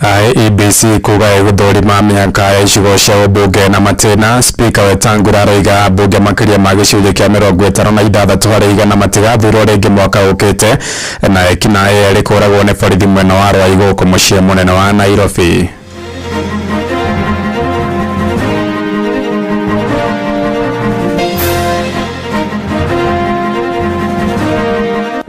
IEBC kuga guthurima miaka ya icigo cia ubunge na matena. Speaker Wetangula aroiga ambunge makiria ma gicunjĩ kia 56 harĩ igana matigathurwo rĩngĩ mwaka ukite, na ekinaĩ rĩkũragwo nĩ borithi mwena wa Rwai gũkũ mũciĩ mũnene wa Nairobi.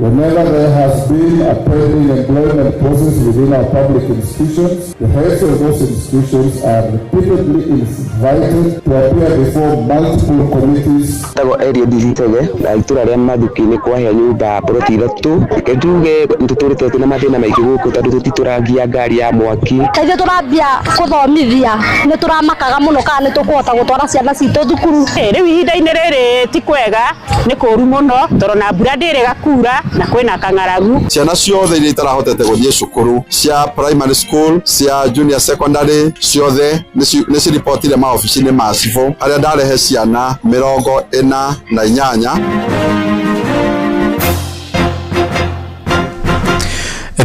Whenever there has been a pending employment process within our public institutions, the heads of those institutions are repeatedly invited to appear before multiple committees. Tago area digitege na itura ria mathuki-ini kwa hia nyumba ploti 3 ketuge ntuturite tina mathina maingĩ gũkũ tondũ tutitũrangia ngari ya mwaki. Kaithe turambia kuthomithia ni turamakaga muno kana ni tukuhota gutwara ciana citu thukuru. Riu ihinda-inĩ rĩrĩ ti kwega ni kũru muno tondũ na mbura ndĩrĩ gakura na kwĩna kang'aragu. Ciana ciothe iria itarahotete gũthiĩ cukuru cia primary school cia junior secondary ciothe nĩ ciripotire maobici-inĩ ma cibũ harĩa ndarehe ciana 48.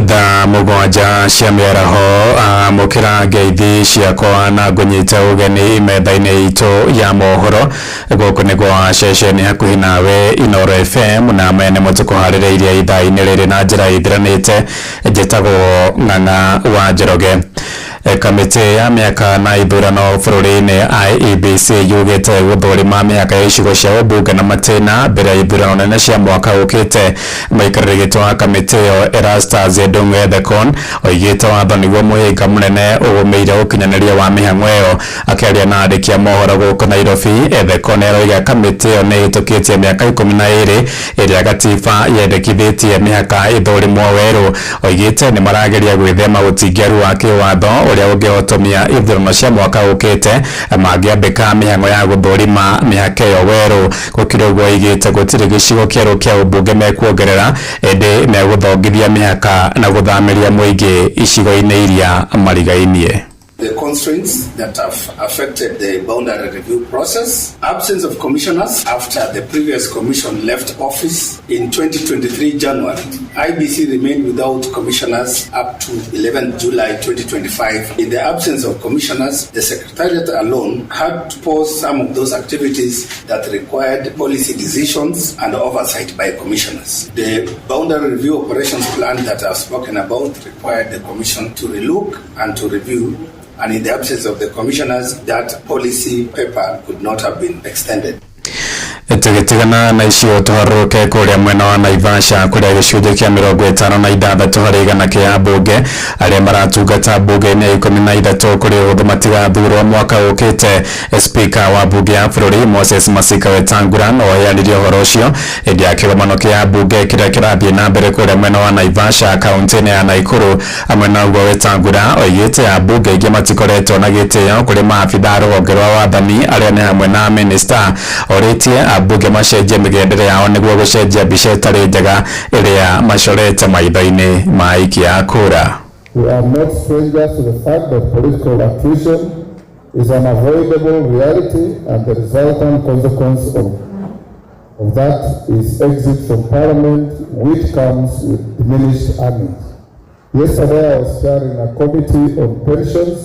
Tha mũgwanja cia mĩaraho mukira ngeithi ciakwa na ngũnyite ũgeni metha-inĩ itũ ya mohoro gũkũ nĩ gwa ceceni hakuhĩ nawe Inooro FM na mene mũtuko harĩrĩirie ithaa-inĩ rĩrĩ na njĩra ithiranĩte. Njĩtagwo Ng'ang'a wa Njoroge. Kamĩtĩ ya mĩaka na ithurano bũrũri-inĩ IEBC yugĩte gũthũrima mĩaka ya icigo cia ũmbunge na matĩna mbere ya ithurano nene cia mwaka ũkĩte. Mũikarĩri gĩtĩ wa kamĩtĩ ĩyo Erastus Edung'u Ethekon oigĩte watho nĩguo mũhĩnga mũnene ũgũmĩire ũkinyanĩria wa mĩhang'o ĩyo. Akĩaria na andĩki a mohoro gũkũ Nairobi, Ethekon aroiga kamĩtĩ ĩyo nĩ ĩhĩtũkĩtie mĩaka 12 ĩrĩa gatiba yendekithĩtie mĩhaka ĩthũrimwo werũ. Oigĩte nĩ marageria gwĩthema ũtingiaru wa kĩwatho ũrĩa ũngĩhotomia ithurano cia mwaka ũkĩte mangĩambĩka mĩhang'o ya gũthũrima mĩhaka ĩyo werũ. Gũkĩrĩ ũguo oigĩte gũtirĩ gĩcigo kĩerũ kĩa ũmbunge mekuongerera, ĩndĩ megũthongithia mĩhaka na gũthamĩria mũingĩ icigo-inĩ iria marigainie. The constraints that have affected the boundary review process, absence of commissioners after the previous commission left office in 2023 January. IBC remained without commissioners up to 11 July 2025. In the absence of commissioners, the Secretariat alone had to pause some of those activities that required policy decisions and oversight by commissioners. The boundary review operations plan that I've spoken about required the commission to relook and to review, and in the absence of the commissioners, that policy paper could not have been extended. Tũgĩtigana na icio tũharũrũke kũrĩa mwena wa Naivasha kũrĩa gĩcunjĩ kĩa 56 harĩ igana kĩa ambunge arĩa maratungata mbunge-inĩ ya 13 kũrĩ ũhũthũ matigathurwo mwaka ũkĩte. Speaker wa mbunge ya bũrũri Moses Masika Wetangula no oyanirie ũhoro ũcio hĩndĩ ya kĩgomano kĩa mbunge kĩrĩa kĩrathiĩ na mbere kũrĩa mwena wa Naivasha kaunti-inĩ ya Naikuru. Amwe na ũguo Wetangula oigĩte ambunge aingĩ matikoretwo na gĩtĩo kũrĩ maabitha rũhonge rwa wathani arĩa nĩ hamwe na minister. Orĩtie ambunge macenjie mĩgendere yao nĩguo gũcenjia mbica ĩtarĩ njega ĩrĩa macorete maitho-inĩ ma aikia a kura. We are not strangers to the fact that political attrition is an avoidable reality, and the resultant consequence of that is exit from parliament, which comes with diminished earnings. Yesterday I was chairing a committee on pensions,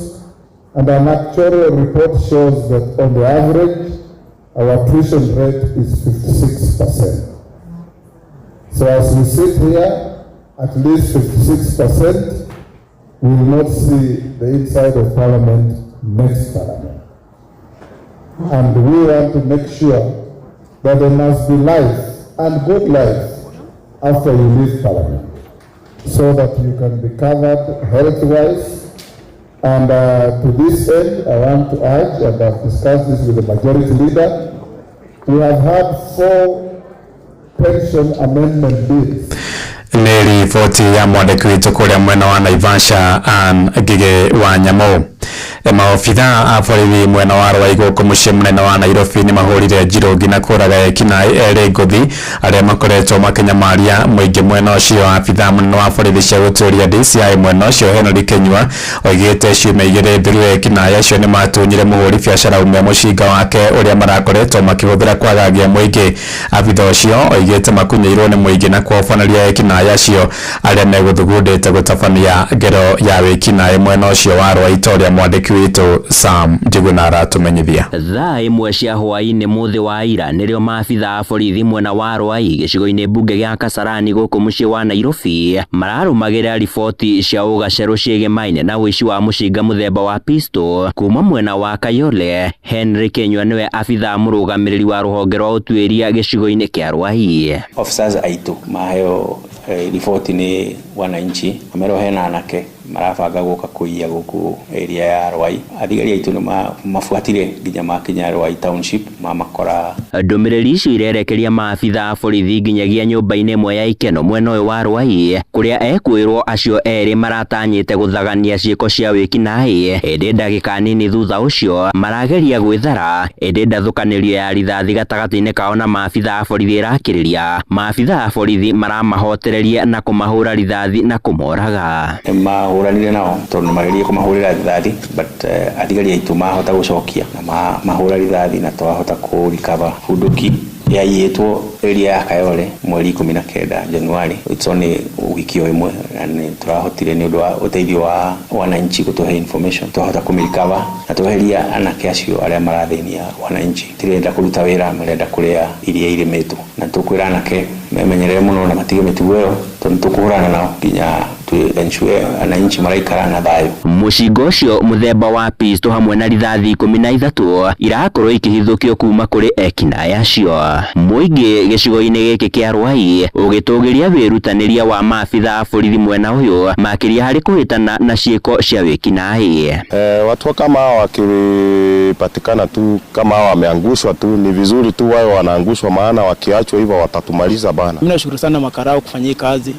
and an actuarial report shows that on the average our attrition rate is 56%. So as we sit here, at least 56%, we will not see the inside of parliament next parliament. And we want to make sure that there must be life, and good life, after you leave parliament, so that you can be covered health-wise. And to this end, I want to urge, and I've discussed this with the majority leader, we have had 4 pension amendment bills. Nĩ riboti ya mwandĩki witũ kũrĩa mwena wa Naivasha Ngigĩ wa Nyamũ. Maofitha a borithi mwena wa Rwai gũkũ mũciĩ mũnene wa Nairobi nĩ mahũrire njirũngi na kũraga ekinaĩ erĩ ngũthi arĩa makoretwo makĩnyamaria mũingĩ mwena ũcio. Abitha mũnene wa borithi cia gũtũũria DCI mwena ũcio Henry Kinyua oigĩte ciumia igĩrĩ thiru ekinaĩ acio nĩ matunyire mũhũri biacara umia mũcinga wake ũrĩa marakoretwo makĩhũthĩra kwagagia mũingĩ. Abitha ũcio oigĩte makunyĩirwo nĩ mũingĩ na kuobanĩria ekinaĩ acio arĩa megũthugundĩte gũtabania ngero ya wĩkinaĩ mwena ũcio wa Rwai torĩa mwandĩki witũ Sam Njuguna aratumenyithia. Thaa imwe cia hwaĩ-inĩ mũthĩ wa ira nĩrĩo maabitha a borithi mwena wa Rwai gĩcigo-inĩ mbunge gĩa Kasarani gũkũ mũciĩ wa Nairobi mararũmagĩrĩra riboti cia ũgacerũ ciĩgemaine na ũici wa mũcinga mũthemba wa pistol kuma mwena wa Kayole. Henry Kinyua nĩwe abitha mũrũgamĩrĩri wa rũhonge rwa ũtuĩria gĩcigo-inĩ kĩa Rwai. Officers aitũ maheo riboti nĩ wananchi amero hena anake marabanga gũka kũiya gũkũ area ya Rwai. Athigari aitũ nĩ mafuatire nginya makinya Rwai township mamakora. Ndũmĩrĩri icio irerekeria maabitha a borithi nginyagia nyũmba-inĩ ĩmwe ya ikeno mwena ũyũ wa Rwai kũrĩa ekwĩrwo acio erĩ maratanyĩte gũthagania ciĩko cia wĩkinaĩ. Ĩndĩ ndagĩka nini thutha ũcio marageria gwĩthara, ĩndĩ ndathũkanĩrio ya rithathi gatagatĩ-inĩ kao na maabitha a borithi ĩrakĩrĩria. Maabitha a borithi maramahotereria na kũmahũra rithathi na kũmoraga. Mahũranire nao tondũ nĩmagerie kũmahũrĩra rithathi but athigari aitũ mahota gũcokia na mahũra rithathi na twahota kũrikava bunduki yaiyĩtwo area ya Kayole mweri 19 Januari. It's only wiki ĩmwe na tũrahotire nĩ ũndũ wa ũteithio wa wananchi gũtũhe information twahota kũmĩrikava na tweheria anake acio arĩa marathĩnia wananchi. Tirenda kũruta wĩra, marenda kũrĩa iria irĩmĩtwo na tũkwĩra anake memenyerere mũno na matige mĩtugo ĩyo tondũ tũkũhũrana nao nginya ensure ananchi maraikara na thayũ. Mũcinga ũcio mũthemba wa pistol hamwe na rithathi 13 irakorwo ikĩhithũkio kuma kũrĩ ekinaĩ acio. Mũingĩ gĩcigo-inĩ gĩkĩ kĩa Rwai ũgĩtũgĩria wĩrutanĩria wa maabitha a borithi mwena ũyũ makĩria harĩ kũhĩtana na ciĩko cia wĩkinaĩ. Watu kama hawa wakipatikana tu kama hawa wameangushwa tu ni vizuri tu wao wanaangushwa, maana wakiachwa hivyo watatumaliza bana. Mimi nashukuru sana makarao kufanyia kazi.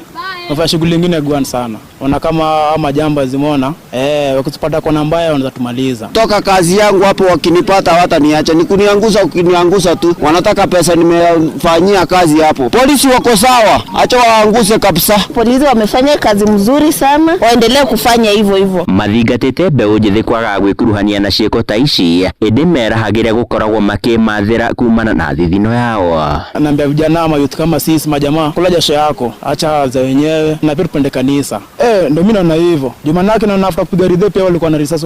Wafanya shughuli nyingine gwan sana. Ona kama majamba zimeona wakitupata kwa namba yao wanaweza tumaliza. Toka kazi yangu hapo wakinipata hawataniacha. Ni kuniangusha tu. Wanataka pesa nimefanyia kazi hapo. Polisi wako sawa. Acha waanguse kabisa. Polisi wamefanya kazi mzuri sana. Waendelee kufanya hivyo hivyo. Mathingatĩte mbeũ njĩthĩ kwaga gwĩkuruhania na ciĩko ta ici, ĩndĩ merahagĩre gũkoragwo makĩmathĩra kumana na thithino yao. Naambia vijana ama youth kama sisi majamaa, kula jasho yako, acha za wenyewe na pia tupende kanisa. Ndio mimi naona hivyo. Jumanake na nafuta kupiga ridhe pia walikuwa na risasi,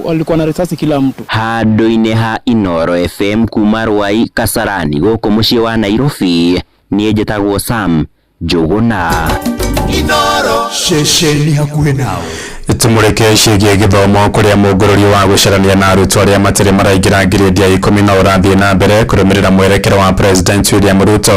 walikuwa na risasi kila mtu. Handũ-inĩ ha Inoro FM kuma Rwai Kasarani gũkũ mũciĩ wa Nairobi, niĩ njĩtagwo Sam Njuguna. Inoro ceceni hakuhĩ nawe. Tumureke ciĩgiĩ gĩthomo kũrĩa mũngũrũri wa gũcarania na arutwo arĩa matarĩ maraingĩra ngirĩndi ya 10 na ũrathiĩ na mbere kũrũmĩrĩra mwerekero wa President William Ruto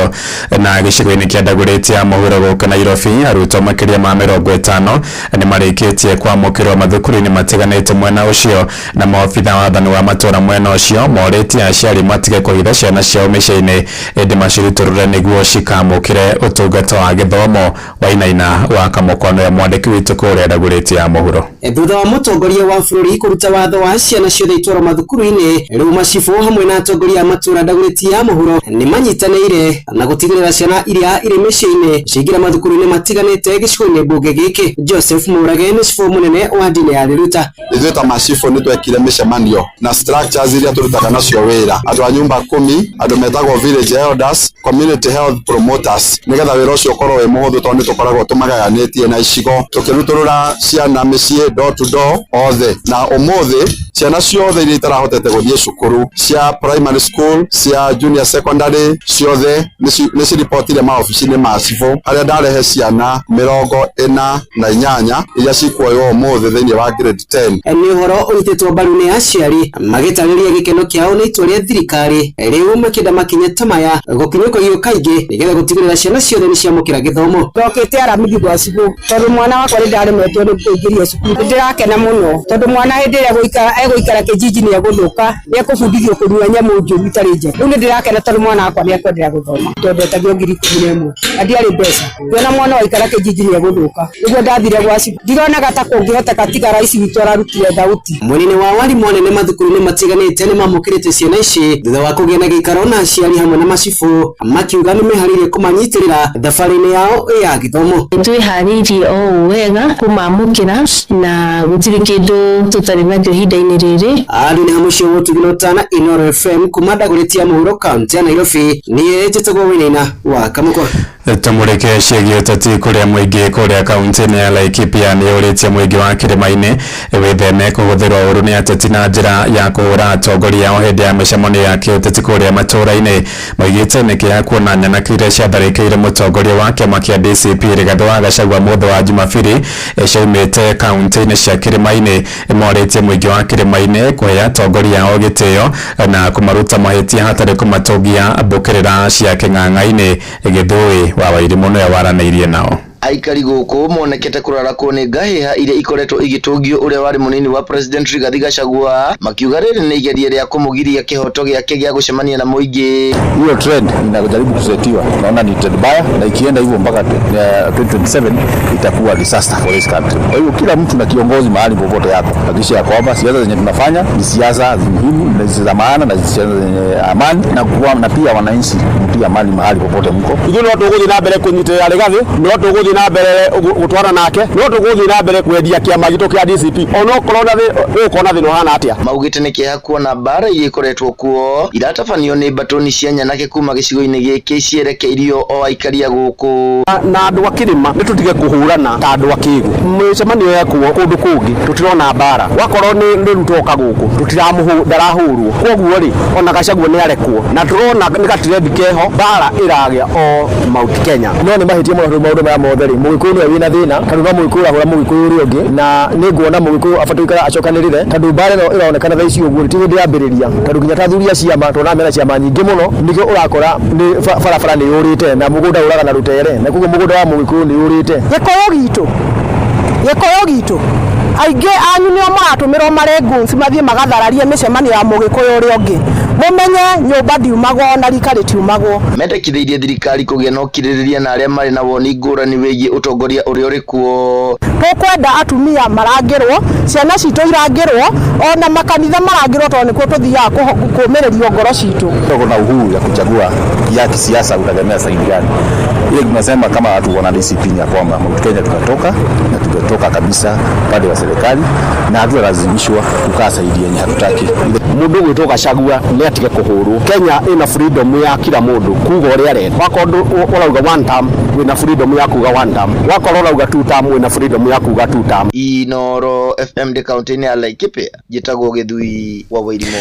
na gĩcigo-inĩ kĩa Dagoretti ya mũhuro gũkũ Nairobi. Arutwo makĩria ma 50 nĩ marĩkĩtie kwamũkĩrwo mathukuru-inĩ matiganĩte mwena ũcio, na maobitha wathani wa matũũra mwena ũcio morĩtie aciari matige kũhitha ciana ciao mĩciĩ-inĩ, ĩndĩ macirutũrũre nĩguo cikamũkĩre ũtungata wa gĩthomo. Wainaina wa Kamokono ya mwandĩki witũ kũrĩa Dagoretti ya mũhuro. Thutha wa mũtongoria wa bũrũri kũruta watho wa ciana ciothe itwarwo mathukuru-inĩ, rĩu macibũ hamwe na atongoria a matũũra Dagoretti ya mũhuro nĩ manyitanĩire na gũtigĩrĩra ciana iria irĩ mĩciĩ-inĩ ciingĩra mathukuru-inĩ matiganĩte gĩcigo-inĩ mbunge gĩkĩ. Joseph Mũrage nĩ cibũ mũnene wa ndini ya Riruta. Ithuĩ ta macibũ nĩ twekire mĩcemanio na structures iria tũrutaga nacio wĩra, andũ a nyumba 10, andũ metagwo village elders, community health promoters, nĩgetha wĩra ũcio ũkorwo wĩ mũhũthũ tondũ nĩ tũkoragwo tũmagayanĩtie na icigo tũkĩrutũrũra ciana mĩciĩ door to door othe. Na ũmũthĩ ciana ciothe iria itarahotete gũthiĩ cukuru cia primary school, cia junior secondary ciothe nĩ ciripotire maobici-inĩ ma cibũ, harĩa ndarehe ciana 48 iria cikuoywo ũmũthĩ thĩinĩ wa grade 10. Nĩ ũhoro ũnyitĩtwo mbaru nĩ aciari magĩtarĩria gĩkeno kĩao nĩ itua rĩa thirikari, rĩu makĩenda makinya ta maya gũkinyũkagio kaingĩ nĩgetha gũtigĩrĩra ciana ciothe nĩ ciamũkĩra gĩthomo. Ndokĩte aramithi gwa cibũ tondũ mwana wakwa nĩ ndarĩmetwo nĩ kũingĩria cukuru. Ndĩrakena mũno tondũ mwana hĩndĩ ĩrĩa gũikara egũikara kijiji ni egũthũka ni ekũbundithio kũnyua nyamũ njũru itarĩ njega. Rĩu nĩ ndĩrakena tondũ mwana wakwa nĩ ekwendera gũthoma twendetagio 11,000 na ndiarĩ mbeca. Kuona mwana waikara kijiji ni egũthũka nĩguo ndathire gwa cibũ ndironaga ta kũngĩhoteka tiga rais witũ ararutire thauti. Mũnene wa warimũ anene mathukuru-inĩ matiganĩte nĩ mamũkĩrĩte ciana ici thutha wa kũgĩa na gĩikaro na aciari hamwe na macibũ makiuga nĩ meharĩirie kũmanyitĩrĩra thabarĩ-inĩ yao ya gĩthomo. Twĩharĩirie o wega kũmamũkĩra na gũtirĩ kĩndũ tũtarĩ nakĩo ihinda-inĩ rĩrĩ. Andũ nĩ hamũcio gũtugĩra ũtana Inoro FM kuma Ndagũrĩtia mũhuro kaunti ya Nairobi niĩ njĩtagwo Wĩnaina wa Kamũkwa. Tumurike ciĩgiĩ ũteti kũrĩa mũingĩ kũrĩa kaunti-inĩ ya Laikipia nĩ ũrĩtie mũingĩ wa kĩrĩma-inĩ wĩtheme kũhũthĩrwo ũũru nĩ ateti na njĩra ya kũhũra atongoria ao hĩndĩ ya mĩcemanio ya kĩũteti kũrĩa matũũra-inĩ. Moigĩte nĩkĩ ya kuona nyanake iria ciatharĩkĩire mũtongoria wa kĩama kĩa DCP Rigathĩ wa Gachagua mũthĩ wa Jumabiri ciaumĩte kaunti-inĩ cia kĩrĩma-inĩ. Morĩtie mũingĩ wa kĩrĩma-inĩ kũhe atongoria ao gĩtĩo na kũmaruta mahĩtia hatarĩ kũmatungia mbũkĩrĩra cia kĩng'ang'a-inĩ. Gĩthũĩ wa Wairimũ nĩwe waranĩirie nao. Aikari gũkũ monekete kũrarakwo nĩ ngahĩha iria ikoretwo igĩtũngio ũrĩa warĩ mũnini wa President Rigathĩ Gachagua, makiuga rĩrĩ nĩ igeria rĩa kũmũgiria kĩhoto gĩake gĩa gũcemania na mũingĩ. Hiyo trend inajaribu kusetiwa, naona ni trend mbaya na ikienda hivyo mpaka 2027 itakuwa disaster for this country. Kwa hiyo kila mtu na kiongozi mahali popote yako hakikisha kwamba siasa zenye tunafanya ni siasa muhimu na za maana na siasa zenye amani na pia wananchi mtia amani mahali popote mko. Ndio watu wote na mbele kunyitira Rigathĩ, ndio watu wote na mbere gutwara nake no tuguthi na mbere kwendia kiama gitu kia DCP ono korona ukona thino hana atia. Maugite nĩ kĩeha kuona bara iria ikoretwo kuo iratabanio nĩ mbatoni cia nyanake kuma gĩcigo-inĩ gĩkĩ cierekeirio o aikaria gũkũ na andũ a kĩrĩma nĩ tũtige kũhũrana ta andũ a kĩĩgu. Mĩcemanio yekuo kũndũ kũngĩ tutirona bara wakorwo nĩ rutoka gũkũ ndarahũrwo koguo rĩ ona Gachagua nĩ arekwo na turona nĩ gatirendi keho bara ĩragĩa o Mount Kenya no nĩ mahĩtia maũndũ maya mothe rĩ Mũgĩkũyũ nĩ wĩna thĩna tondũ no Mũgĩkũyũ ahũra Mũgĩkũyũ ũrĩa ũngĩ na nĩ nguona Mũgĩkũyũ abatiĩ gũikara acokanĩrĩre tondũ bara ĩno ĩronekana thaa ici ũguo ti hĩndĩ yambĩrĩria tondũ nginya tathuria ciama tũrona mena ciama nyingĩ mũno nĩkĩo ũrakora nĩ barabara nĩ yũrĩte na mũgũnda ũraga na rũtere na koguo mũgũnda wa Mũgĩkũyũ nĩ yũrĩte. Gĩkũyũ gitũ aingĩ anyu nĩo maratũmĩrwo marengunci mathiĩ magathararie mĩcemanio ya Mũgĩkũyũ ũrĩa ũngĩ mumenye nyũmba ndiumagwo na rika rĩtiumagwo. Mendekithĩirie thirikari kũgĩa na ũkirĩrĩria na arĩa marĩ na woni ngũrani wĩgiĩ ũtongoria ũrĩa ũrĩ kuo. Tũkwenda atumia marangĩrwo ciana citũ irangĩrwo ona makanitha marangĩrwo tondũ nĩkuo tũthiaga kũũmĩrĩrio ngoro citũ. Tuko na uhuru ya kuchagua ya kisiasa utagemea saidi gani. Ile tunasema kama watu wana DCP ya kwamba Mount Kenya tutatoka na tutatoka kabisa pande wa serikali na hatulazimishwa kukaa saidi yenye hatutaki. Mundu gwĩtwo Gachagua nĩ atige kũhũrwo. Kenya ina freedom ya kila mundu kuga ũrĩa arenda. Wakorwo ũrauga one term wĩna freedom ya kuga one term. Wakorwo ũrauga two term wĩna freedom ya kuga two term. Inoro FM de kaunti-inĩ ya Laikipia njĩtagwo Gĩthui wa Wairimũ.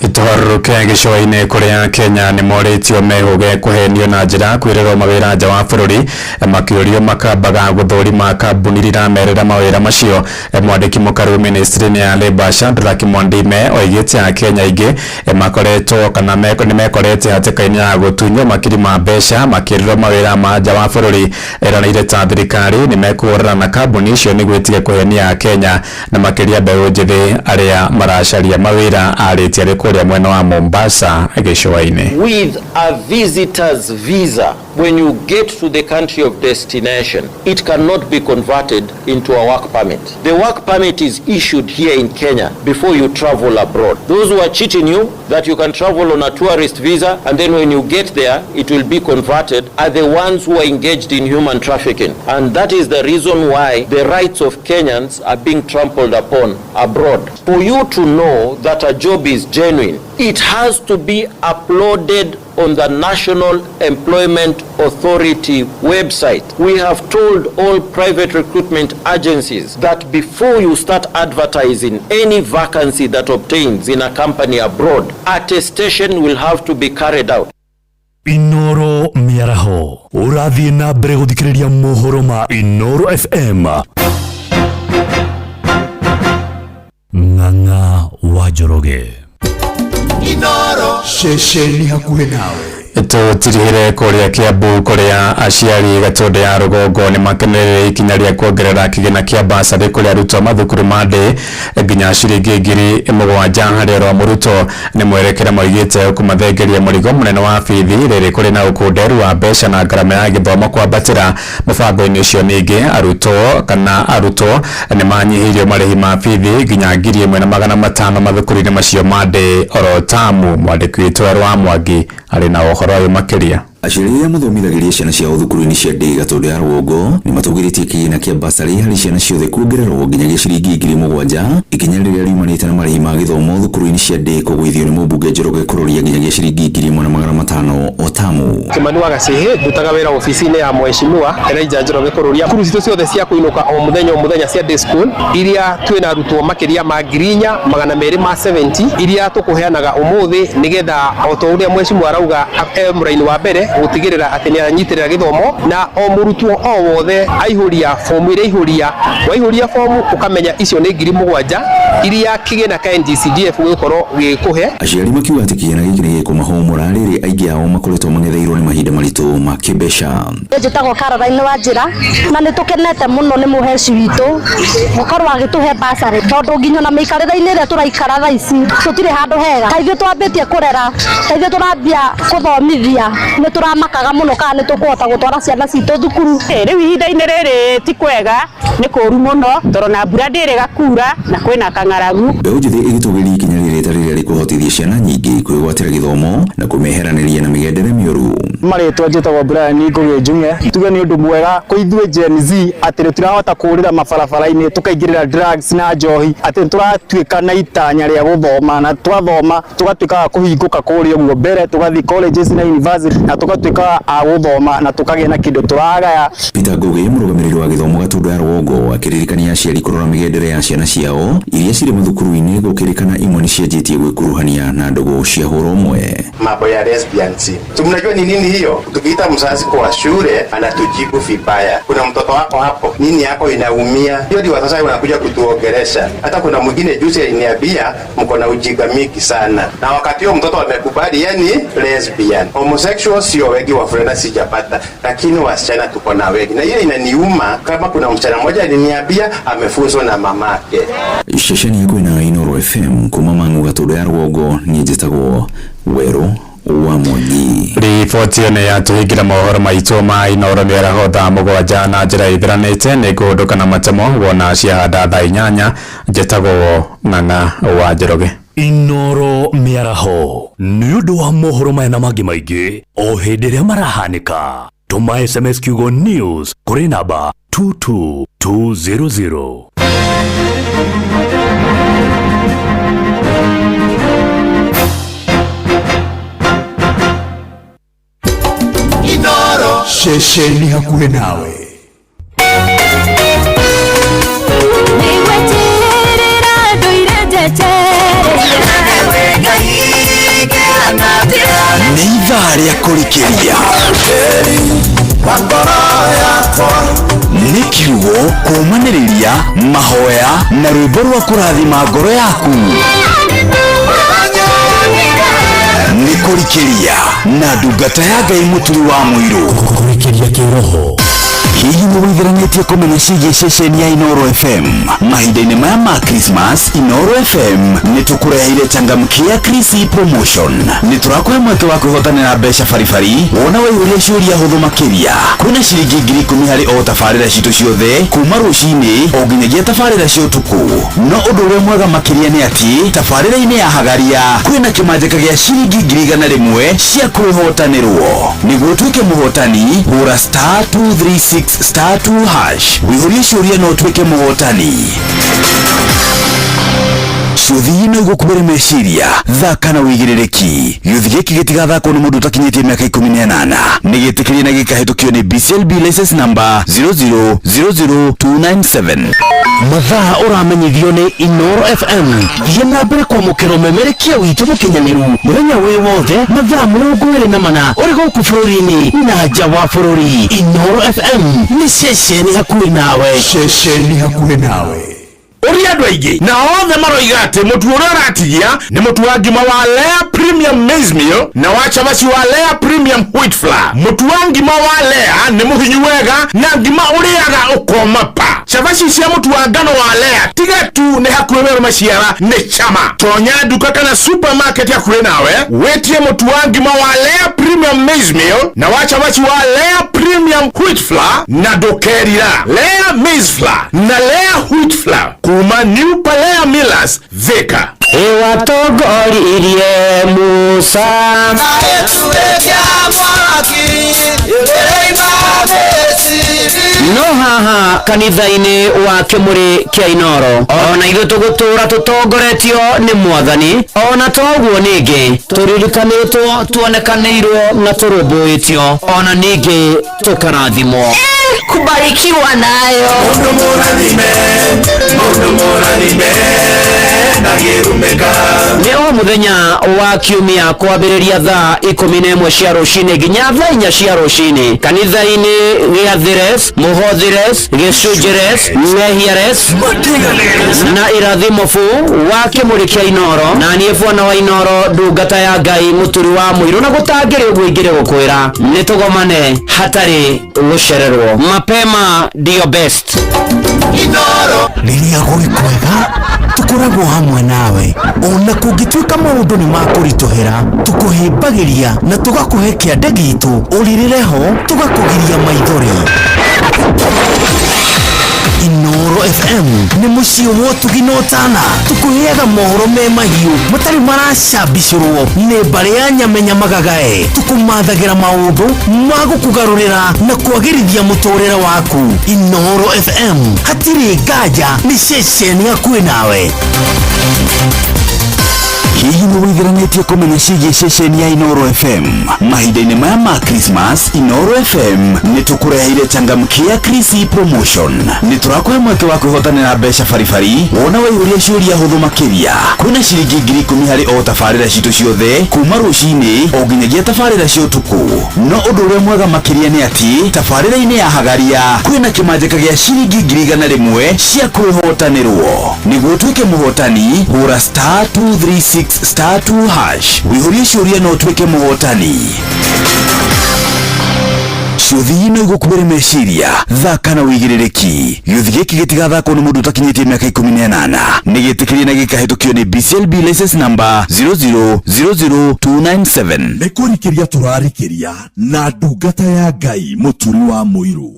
Itoharũrũke gĩcũa-inĩ kũrĩa Kenya nĩ morĩtio mehũge kũhenio na njĩra kwĩrĩrwo mawĩra nja wa bũrũri makĩũrio makambaga gũthũrima kambuni iramerera mawĩra macio. Mwandĩki mũkaru ministry-inĩ ya Labour Shadrack Mwandime oigĩte Kenya aingĩ makoretwo kana nĩ mekorete hatĩka-inĩ ya gũtunywo makiri ma mbeca makĩrĩrwo mawĩra ma nja wa bũrũri. Eranĩire ta thirikari nĩ mekũhũrana na kambuni icio nĩguo itige kũhenia Kenya na makĩria mbeũ njĩthĩ arĩa maracaria mawĩra arĩtie arĩ kũrĩa mwena wa Mombasa gĩcũa-inĩ. With a visitor's visa, when you get to the country of destination, it cannot be converted into a work permit. The work permit is issued here in Kenya before you travel abroad. Those who are cheating you that you can travel on a tourist visa and then when you get there it will be converted are the ones who are engaged in human trafficking. And that is the reason why the rights of Kenyans are being trampled upon abroad. For you to know that a job is genuine, it has to be uploaded on the National Employment Authority website. We have told all private recruitment agencies that before you start advertising any vacancy that obtains in a company abroad, attestation will have to be carried out. Inoro miaraho urathie na mbere guthikiriria mohoro ma Inoro FM. Ng'ang'a wa Njoroge. Inoro shesheni hakuhe nawe. tutirihire kuria Kiambu kuria aciari Gatundu ya Rugongo ni makenerere ikinya ria kuongerera kigina kia basari kuria arutwo mathukuru mande nginya ciringi 7,000 hari ro muruto ni mwerekera moigite kumathengeria murigo munene wa bithi riri kuri na ukunderu wa mbeca na ngarama ya githomo kwambatira mubango-ini ucio ningi arutwo ni manyihirio marihi ma bithi nginya 1,500 mathukuru-ini macio mande oro tamu. Mwandiki witũ wa Mwangi ari na ũhoro ũyũ makĩria. Aciari arĩa mathomithagĩria ciana ciao thukuru-inĩ cia ndĩ Gatundu ya Rugongo nĩ matũgĩrĩtie kĩgĩna kĩa basari harĩ ciana ciothe kuongererwo nginyagia ciringi 7,000 ikinya rĩrĩa riumanĩte na marĩhi ma gĩthomo thukuru-inĩ cia ndĩ kũgũithio nĩ mũmbunge Njoroge kũroria nginyagia ciringi 1,500 o tamu. Kimani wa Gacihi ndutaga wĩra ofici-inĩ ya Mheshimiwa Elijah Njoroge kũroria thukuru citũ ciothe cia kũinũka o mũthenya cia day school iria twĩna arutwo makĩria ma 4,270 iria tũkũheanaga ũmũthĩ nigetha o ta ũrĩa Mheshimiwa arauga mũraini wa mbere gutigirira ati ni anyitirira githomo na o murutwo o wothe aihuria fomu ire ihuria waihuria fomu ukamenya icio ni 7,000 iria kigina ka NDCDF gukorwo gikuhe. Aciari makiuga ati kigina giki ni gĩkũmahũmũra rĩrĩ aingĩ ao makoretwo mang'etheirwo nĩ mahinda maritũ ma kĩmbeca. Njĩtagwo Caroline Wanjira na nĩ tũkenete mũno nĩ mũheci witũ gũkorwo agĩtũhe basari tondũ nginya na mĩikarĩre-inĩ ĩrĩa tũraikara thaa ici tũtirĩ handũ hega. Kaithuĩ twambĩtie kũrera, kaithuĩ tũrambia gũthomithia nĩ turamakaga muno kana nitukuhota gutwara ciana citũ thukuru. Riu ihinda-inĩ rĩrĩ ti kwega nĩ kũru mũno tondũ na mbura ndĩrĩga kuura na kwĩna kang'aragu. Mbeũ njĩthĩ ĩgĩtũgĩria ikinya rĩrĩ ta rĩrĩa rĩkũhotithia ciana nyingĩ kwĩgwatĩra gĩthomo na kũmeheranĩria na mĩgendere mĩũru. Marĩtwa njĩtagwo Brian Ngũgĩ Njung'e. Tuge nĩ ũndũ mwega kwĩ ithuĩ Gen Z atĩ tũtirahota kũũrĩra mabarabara-inĩ tũkaingĩrĩra drugs na njohi atĩ tũratuĩka na itanya rĩa gũthoma na twathoma tũgatuĩka kũhingũka kũrĩa ũguo mbere tũgathiĩ colleges na university na tũgatuĩka a gũthoma na tũkagĩa na kĩndũ tũragaya. Peter Ngũgĩ mũrũgamĩrĩri wa gĩthomo Gatundu ya Rugongo akĩririkania aciari kũrora mĩgendere ya ciana ciao iria cirĩ mathukuru-inĩ gũkĩrĩkana imwe nĩ cianjĩtie gwĩkuruhania na ndogo cia hũra ũmwe. Mambo ya lesbians. Mnajua ni nini hiyo? Tukiita mzazi kwa shule anatujibu vibaya. Kuna mtoto wako hapo, nini yako inaumia? Hiyo ndio wazazi wanakuja kutuongelesha. Hata kuna mwingine juzi aliniambia mko na ujinga mingi sana. Na wakati huo mtoto amekubali yani lesbian. Homosexual sio wengi, wavulana sijapata, lakini wasichana tuko na wengi. Na hiyo inaniuma kama kuna msichana mmoja aliniambia amefunzwa na mamake. Shesheni yako ina Inooro FM kuma Mang'u Gatundu ya Rugongo ni njĩtagwo Werũ wa Mwangi. Riboti ĩno yatũhingĩra mohoro maitũ ma Inooro mĩaraho thaa 7 na njĩra ĩthiranĩte nĩ kũndũka na matemo wona ciahanda thaa 8. Njĩtagwo Ng'ang'a wa Njoroge. Inooro mĩaraho nĩ ũndũ wa mohoro maya na mangĩ maingĩ o hĩndĩ ĩrĩa marahanĩka. Tũma SMS kiugo news kũrĩ namba 22200. Inooro shesheni hakuhĩ nawe. Nĩ ithaa rĩa kũrikĩria nĩ kiugo kũmanĩrĩria mahoya na rwĩmbo rwa kũrathima ngoro yaku. Nĩ kũrikĩria na ndungata ya Ngai mũturi wa mũirũ. Kũrikĩria kĩroho. Hihi nĩ wĩtheranĩtie kũmenya ciĩgiĩ ceceni ya Inooro FM? Mahinda-inĩ maya ma Christmas, Inooro FM nĩ tũkũreheire changamkia Krisi promotion. Nĩ tũrakũhe mweke wa kwĩhotanĩra mbeca baribari wona waihũria ciũria hũthũ makĩria. Kwĩna ciringi 10,000 harĩ o tabarĩra citũ ciothe kuma rũcinĩ o nginyagia tabarĩra cia ũtukũ. No ũndũ ũrĩa mwega makĩria nĩ atĩ tabarĩra-inĩ ya Hagaria kwĩna kĩmanjĩka gĩa ciringi 100,000 cia kwĩhotanĩrwo. Nĩguo ũtuĩke mũhotani hũra *236 *2 hash wĩihũrie ciũria no ũtuĩke mũhotani. Ciũthi ino igũkũbĩre meciria thaka na wĩigĩrĩrĩki. Gĩũthi gĩkĩ gĩtigathakwo nĩ mũndũ ũtakinyĩtie mĩaka 18. Nĩ gĩtĩkĩrie na gĩkahĩtũkio nĩ BCLB license number 0000297. Mathaa ũramenyithio nĩ Inooro FM. Thiĩ na mbere kwamũkĩra ũmemerekia witũ mũkinyanĩru mũthenya wĩ wothe mathaa 24 ũrĩ gũkũ bũrũri-inĩ na nja wa bũrũri. Inooro FM nĩ ceceni hakuhĩ nawe. Ceceni hakuhĩ nawe. uria andu aingi na othe maroiga ati mutu uria uratigia ni mutu wa ngima wa Lea Premium Maize Meal na wa chavaci wa Lea Premium Wheat Flour. Mutu wa ngima wa Lea ni muhinyu wega na ngima uriaga ukoma pa. Chavaci cia mutu wa ngano wa Lea tiga tu ni hakuwe maciara ni chama. Tonya duka kana supermarket ya kule nawe wetie mutu wa ngima wa Lea Premium Maize Meal na wa chavaci wa Lea Premium Wheat Flour na dokerira Lea Maize Flour na Lea Wheat Flour kuma New Palea Millers Thika. Ewa togoririe Musa no haha kanitha-ini wa Kimuri kia Inoro ona ithu tugutura tutongoretio ni Mwathani ona toguo ningi turirikanitwo tuonekanirwo na turumbuitio ona ningi tukarathimwo kubarikiwa nayo mundu muranime na girumeka ni o muthenya wa kiumia kwambiriria thaa 11 cia rucini nginya thaa 4 cia rucini kanitha-ini gia Thires Muhothires Gicunjires Mehiares na irathimo fu wa Kimuri kia Inoro na nie bwana wa Inoro ndungata ya Ngai muturi wa muiru na gutangire uguo ingire gukwira ni tugomane hatari gucererwo mapema ndio best Inoro riria guri kwega tukoragwo hamwe nawe ona kungituika maundu ni makurituhira tukuhimbagiria na tugakuhe kiande gitu uririreho tugakugiria maithori. Inoro FM ni mucio wotugi no tana tukuheaga mohoro me mahiu matari maracambicurwo ni mbare ya nyamenya magagae tukumathagira maundu magukugarurira na kwagirithia muturire waku. Inoro FM hatiri ngaja ni ceceni hakuhi nawe. Hihi ni withiranĩtie kũmenya ciĩgiĩ ceceni ya Inoro FM mahinda-inĩ maya ma Christmas? Inoro FM nĩ tũkũreheire changamkia Chrissy promotion. Nĩ tũrakũhe mweke wa kwĩhotanĩra mbeca baribari wona waihũria ciũria hũthũ makĩria. Kwĩna ciringi 10,000 harĩ o tabarĩra citũ ciothe kuma rũcinĩ o nginyagia tabarĩra cia ũtukũ. No ũndũ ũrĩa mwega makĩria nĩ atĩ tabarĩra-inĩ ya Hagaria kwĩna kĩmanjĩka gĩa ciringi 100,000 cia kwĩhotanĩrwo. Nĩguo ũtuĩke mũhotani hũra *236 *2 hash wihũrie ciũria no ũtuĩke mũhotani. Ciũthi ino igũkuĩre meciria thaka na wĩigĩrĩrĩki. Gĩũthi gĩkĩ gĩtigathakwo nĩ mũndũ ũtakinyĩtie mĩaka 18. Nĩ gĩtĩkĩrie na gĩkahĩtũkio nĩ BCLB license number 0000297. Nĩ kũrikĩria tũrarikĩria na ndungata ya Ngai mũturi wa mũirũ.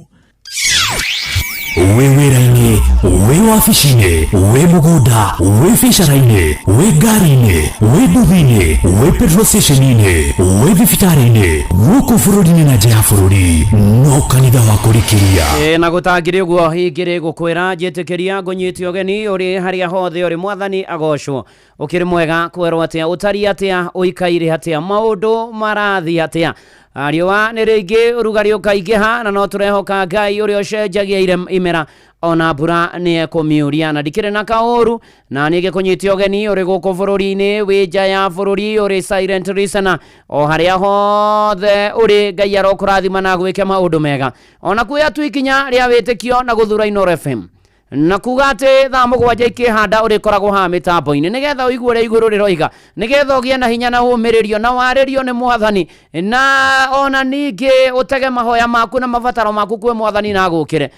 we wĩra-inĩ, we wabici-inĩ, we mũgũnda, we biacara-inĩ, we ngari-inĩ, we nduthi-inĩ, we petrol station-inĩ, we thibitarĩ-inĩ, gũkũ bũrũri-inĩ na nja ya bũrũri, no kanitha wa kũrikĩria. Na gũtangĩrĩ ũguo hingĩrĩ gũkwĩra njĩtĩkĩria ngũnyĩtie ũgeni ũrĩ harĩa hothe ũrĩ Mwathani agocwo. Ũkĩrĩ mwega kwerwo atĩa, ũtari atĩa, ũikaire atĩa, maũndũ marathi atĩa. Ariwa nĩ rĩngĩ ũrugarĩ ũkaingĩha na no tũrehoka Ngai ũrĩa ũcenjagia imera ona mbura nĩ ekũmiũria na ndikĩrĩ na kaũru na nĩ gĩkũnyĩtie ũgeni ũrĩ gũkũ bũrũri-inĩ wĩ nja ya bũrũri ũrĩ silent listener o harĩa hothe ũrĩ Ngai arokũrathima na gwĩke maũndũ mega ona kuoya tu ikinya rĩa wĩtĩkio na gũthura Inoro FM na kuga atĩ thaa mũgwanja ikĩhanda ũrĩkoragwo haha mĩtambo-inĩ nĩgetha ũigue ũrĩa igũrũ rĩroiga nĩgetha ũgĩe na hinya na ũmĩrĩrio na warĩrio nĩ Mwathani na ona ningĩ ũtege mahoya maku na mabataro maku kwĩ Mwathani na agũkĩre.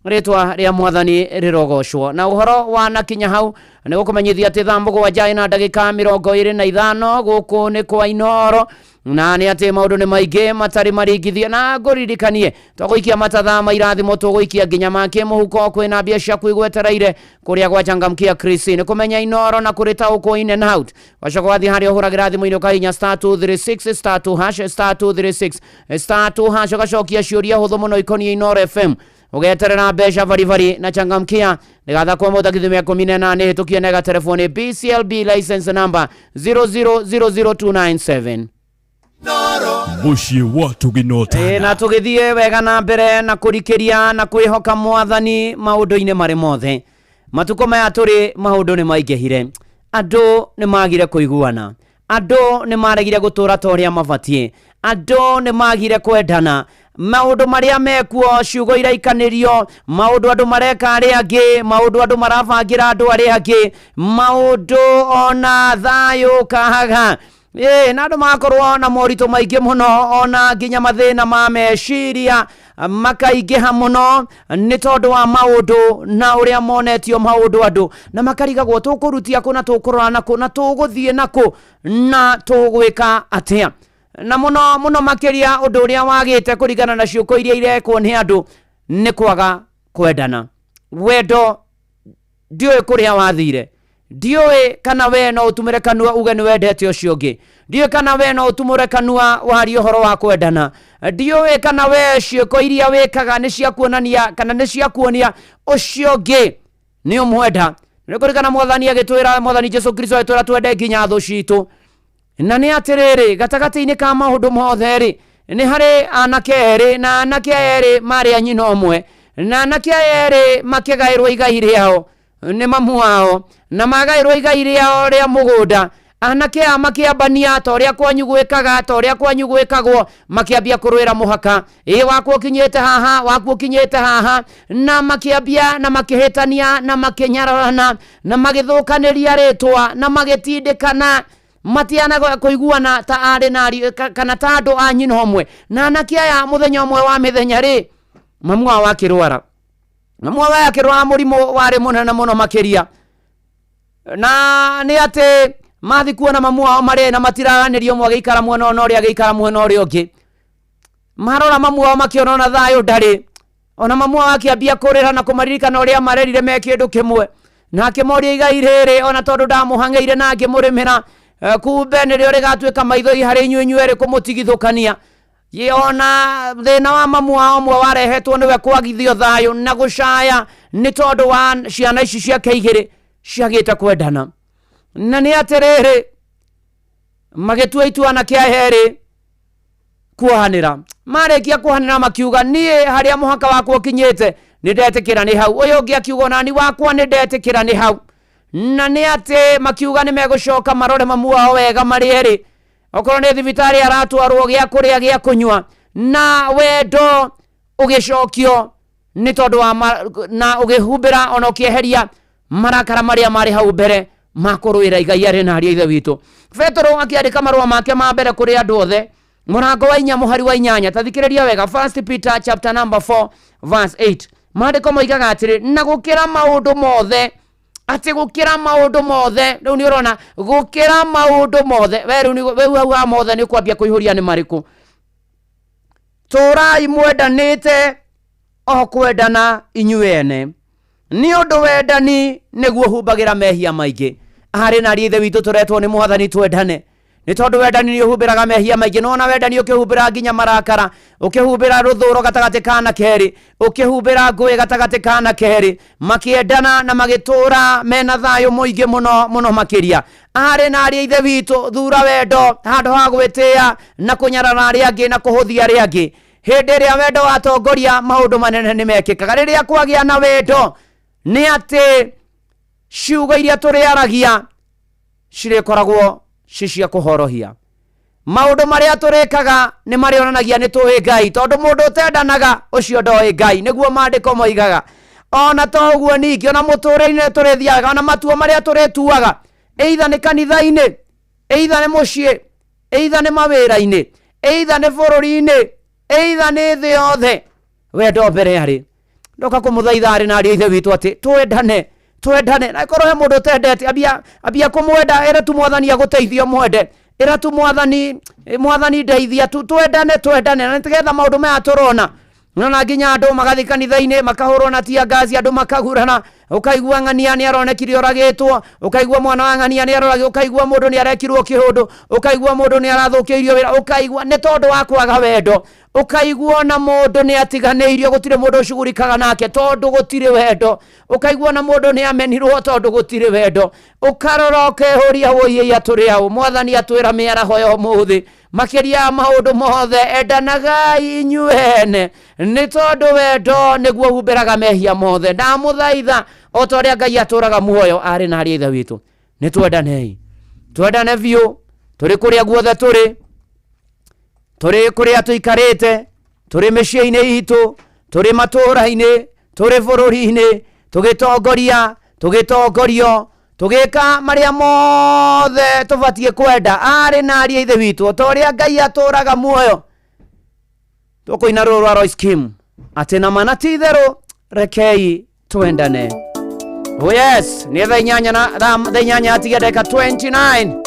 Rĩtwa rĩa Mwathani rĩrogocwo na ũhoro wa nakinya hau nĩ gũkũmenyithia atĩ thaa mũgwanja na ndagĩka 25 gũkũ nĩ kwa Inoro na nĩ atĩ maũndũ nĩ maingĩ matarĩ maringithie na ngũririkanie tũgũikia matatha mairathimo tũgũikia nginya make mũhuko kwĩna mbia ciaku igwetereire kũrĩa gwa changamkia Chrissy nĩ kũmenya Inoro na kũrĩta ũkũ in and out wacoka wathiĩ harĩa ũhũragĩra thimũ-inĩ ũkahinya *236 *2 hash *236 *2 hash ũgacokia ciũria hũthũ mũno ikoniĩ Inoro FM ũgeterera mbeca baribari na changamkia nĩgathakwo mũthakithio mĩaka 18 hĩtũkie nega telefoni BCLB license number 0000297. Muciĩ wa tũginotana na tũgĩthiĩ wega na mbere na kũrikĩria na kwĩhoka Mwathani maũndũ-inĩ marĩ mothe. Matukũ maya tũrĩ maũndũ nĩ maingĩhire, andũ nĩ magire kũiguana, andũ nĩ maregire gũtũra ta ũrĩa mabatiĩ, andũ nĩ magire kwendana, maundu maria mekuo ciugo iraikanirio maundu andu mareka ari angi maundu andu marabangira andu ari angi maundu ona thayo kahaga na andu makorwo na morito maingi muno ona nginya mathina ma meciria makaingiha muno ni tondu wa maundu na uria monetio maundu andu na makarigagwo tukurutia ku na tukurora naku na tuguthie naku na tugwika atia na muno makiria undu uria wagite kurigana na ciuko iria irekwo ni andu ni kwaga kwendana wendo ndiwe kuria wathire ndiwe kana we no utumire kanua uge ni wendete ucio ungi ndiwe kana we no utumure kanua wari uhoro wa kwendana ndiwe kana we ciuko iria wikaga ni cia kuonania kana ni cia kuonia ucio ungi ni umwenda ni kurigana mwathani agitwira mwathani Jesu Kristo agitwira twende nginya thu citu na ni atiriri gatagati-ini ka maundu mothe ri ni hari anake eri na anake eri mari anyina omwe na anake eri makigairwo igai riao ni mamu wao na magairwo igai riao ria mugunda anake a makiambania ta uria kwanyu gwikaga ta uria kwanyu gwikagwo makiambia kurwira muhaka wakwo kinyete haha na makiambia na makihitania na makinyarana na magithukaniria ritwa na magitindikana matiana kuiguana ta ari nari kana ta andu anyina omwe na anake aya muthenya omwe wa mithenya ri mamu wao akirwara murimu wari munene muno makiria na ni ati mathi kuona mamu wao mari na matiraganirio mwe agikara mwena ona uria agikara mwena uria ungi marora mamu wao makiona na thayo ndari ona mamu wao akiambia kurira na kumaririkana uria marerire me kindu kimwe na akimoria igai riri ona tondu ndamuhangeire na ngimurimira kumbe ni rio rigatwika maithori hari inyuĩ kumutigithukania ona thina wa mamu wao mwe warehetwo niwe kwagithio thayo na gucaya ni tondu wa ciana ici ciake igiri ciagite kwendana na ni atiriri magitua ituana kia heri kuhanira marikia kuhanira makiuga nie haria muhaka wakwo kinyete ni ndetikira ni hau uyu ungi akiuga nani wakwa ni ndetikira ni hau na ni ati makiuga ni megucoka marore mamu wao wega mari eri okorwo ni thibitari aratwarwo gia kuria gia kunywa na wendo ugicokio ni tondu wa na ugihumbira ona ukieheria marakara maria mari hau mbere makurwira igai ari na aria ithe witu Petro akiandika marua make ma mbere kuri andu othe murango wa 4 muhari wa 8 tathikiriria wega 1 Peter chapter number 4 verse 8 maandiko moigaga atiri na gukira maundu mothe ati gukira maundu mothe riu ni urona gukira maundu mothe we wa mothe ni kwambia kuihuria ni mariku turai mwendanite o kwendana inyuene ni undu wendani niguo humbagira mehia maingi hari na rithe witu turetwo ni mwathani twendane ni tondu wendani ni uhumbiraga mehia maingi no na wendani ukihumbira nginya marakara ukihumbira ruthuro gatagati kana keri ukihumbira ngui gatagati kana keri makiendana na magitura mena thayo muingi muno makiria hari na aria ithe witu thura wendo handu ha gwitia na kunyarara aria angi na kuhuthia aria angi hindi ria wendo watongoria maundu manene ni mekikaga riria kwagia na wendo ni ati ciugo iria turiaragia cirekoragwo cia kuhorohia maundu maria turikaga ni marionanagia ni tuwi Ngai tondu mundu utendanaga ucio ndoi Ngai niguo maandiko moigaga ona toguo ningi ona muturire turithiaga ona matuo maria turituaga either ni kanitha-ini either ni mucii either ni mawira-ini either ni bururi-ini either ni thi yothe wendo mbere ari ndoka kumuthaitha ari na aria ithe witu ati twendane na ikorwo he mundu tendete abia kumwenda era tu mwathani aguteithio mwende era tu mwathani ndeithia tu twendane na nitigetha maundu maya turona nona nginya andu magathi kanitha-ini makahurwo na tia ngazi andu makagurana ukaigua ng'ania ni aronekire oragitwo ukaigua mwana wa ng'ania ni aroragio ukaigua mundu ni arekirwo kihundu ukaigua mundu ni arathukeirio wira ukaigua ni tondu wa kwaga wendo ukaigua na mundu ni atiganeirio gutire mundu ucugurikaga nake tondu gutire wendo ukaigua na mundu ni amenirwo tondu gutire wendo ukarora ukehuria woiya turi au mwathani atwira miaraho yo muthi makiria maundu mothe endanagai inyuene ni tondu wendo niguo humbiraga mehia mothe ndamuthaitha o ta uria Ngai aturaga muoyo ari na aria ithe witu ni twendane biu turi kuria guothe turi kuria tuikarite turi mĩciĩ-inĩ itũ, turi matũũra-inĩ, turi bũrũri-inĩ, tũgĩtongorio, tũgĩka marĩa mothe tũbatiĩ kwenda arĩ na ariĩ ithe witũ o ta ũrĩa Ngai atũũraga muoyo. Tũkũina rũrũ rwa Royce Kim atĩ na mana ti itherũ rekei twendane. Oh yes, nĩ thaa inyanya atigia ndagĩka 29.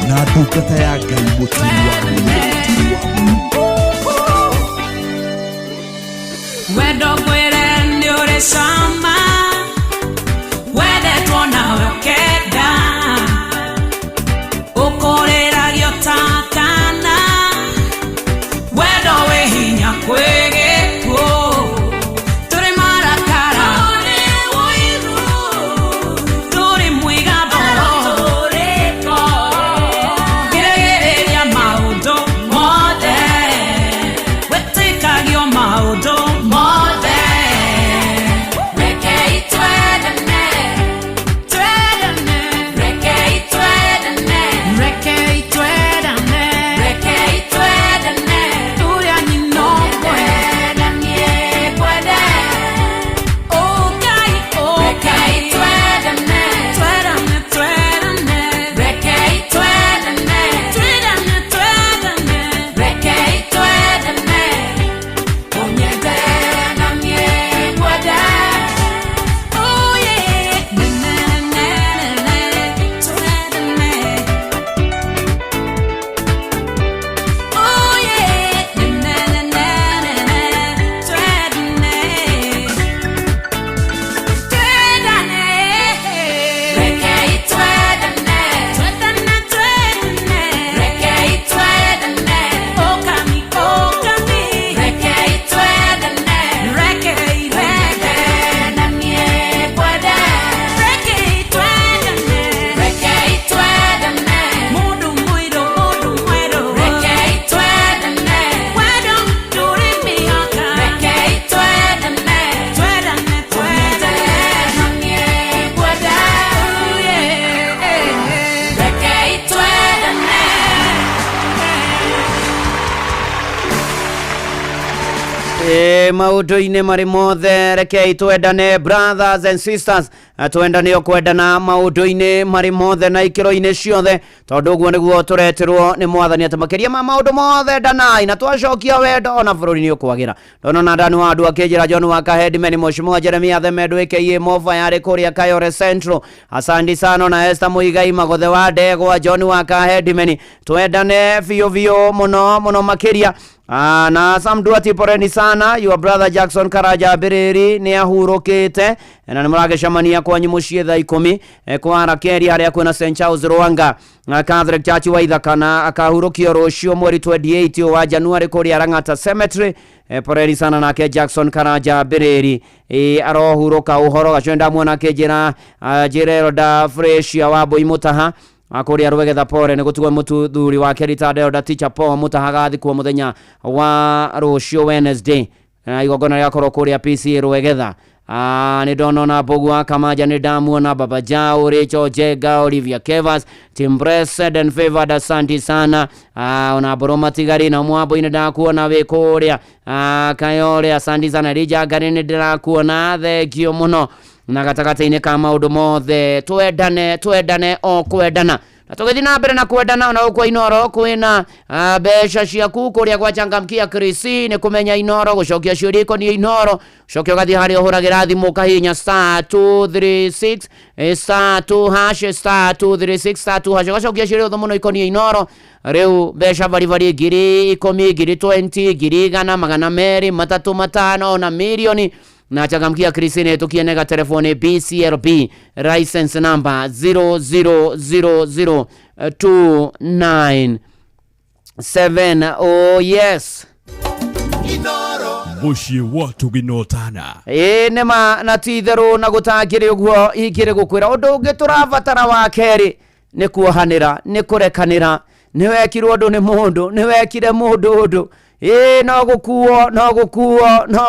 na ndungata ya Ngai mũturi wa wendo kwere nĩ ũrĩ cama wendetwo nawe ũkenda ũkũrĩragio ta kana wendo wĩ hinya kwĩgĩkwo tũrĩ marakara tũrĩ mwĩgambo gĩrĩgĩrĩria maũndũ mothe wĩtĩkagio maũndũ mothe rekei maundu-ini mari mothe rekei twendane brothers and sisters, twendane okwendana maundu-ini mari mothe na ikiro-ini ciothe, tondu guo niguo turetirwo ni mwathani ati makiria ma maundu mothe ndanai na twacokia wendo na bururi-ini ukwagira. Ndono na ndanu andu akinjira John Wakahedimeni Mheshimiwa Jeremia Themedo aka Mova yari kuria Kayore Central. Asante sana na Esther Muigai Magothe wa Ndegwa John Wakahedimeni, twendane vio muno makiria. Na samduati poreni sana. Your brother Jackson Karaja Bireri ni ahurukite na nimuragecamania kwa nyimucie thaa 10 kwa Rakeri haria kwina St Charles Rwanga Catholic Church wa Ithakana akahurukio rucio mweri 28 wa Januari kuria Rangata Cemetery. Poreni sana nake Jackson Karaja Bireri arohuruka uhoro gacwenda mwana kejira Jirero da Freshia wa Boimutaha akuria Rwegetha pore ni gutugwa mututhuri wa Keritadeo da Teacher Paul Mutahagathi kwa muthenya wa rucio Wednesday igogona rya koro kuria PC Rwegetha. Ni Donona Bogwa Kamaja ni Damuona Baba Jao Richo Jega Olivia Kevas Team Blessed and Favored. Asante sana. Ona Boroma Tigari na Mwabo inada kuona Vekoria Kayore. Asante sana Rija Gari ni dira kuona thegio muno na gatakata-ini ka maundu mothe twendane kwendana na tugithi na mbere na kwendana na ukwa Inoro kwina mbeca ciaku kuria gwachangamkia Krisi ni kumenya Inoro gucokia ciuria ikoni Inoro cokia gathi hari uhuragira thimu kahinya *236 *2# *236 *2# gacokia ciuria muno ikoni Inoro. Riu mbeca vari ngiri 10 ngiri 20 ngiri 100 magana meri 3 5 na milioni na changamkia Krisine tukienega telefone BCLB license number 0000297. Oh yes Inoro mushi watu ginotana nema na tithero na gutangire uguo igire gukwira undu ungi turavatara wa keri ni kuohanira ni kurekanira ni wekirwo undu ni mundu ni wekire mundu undu no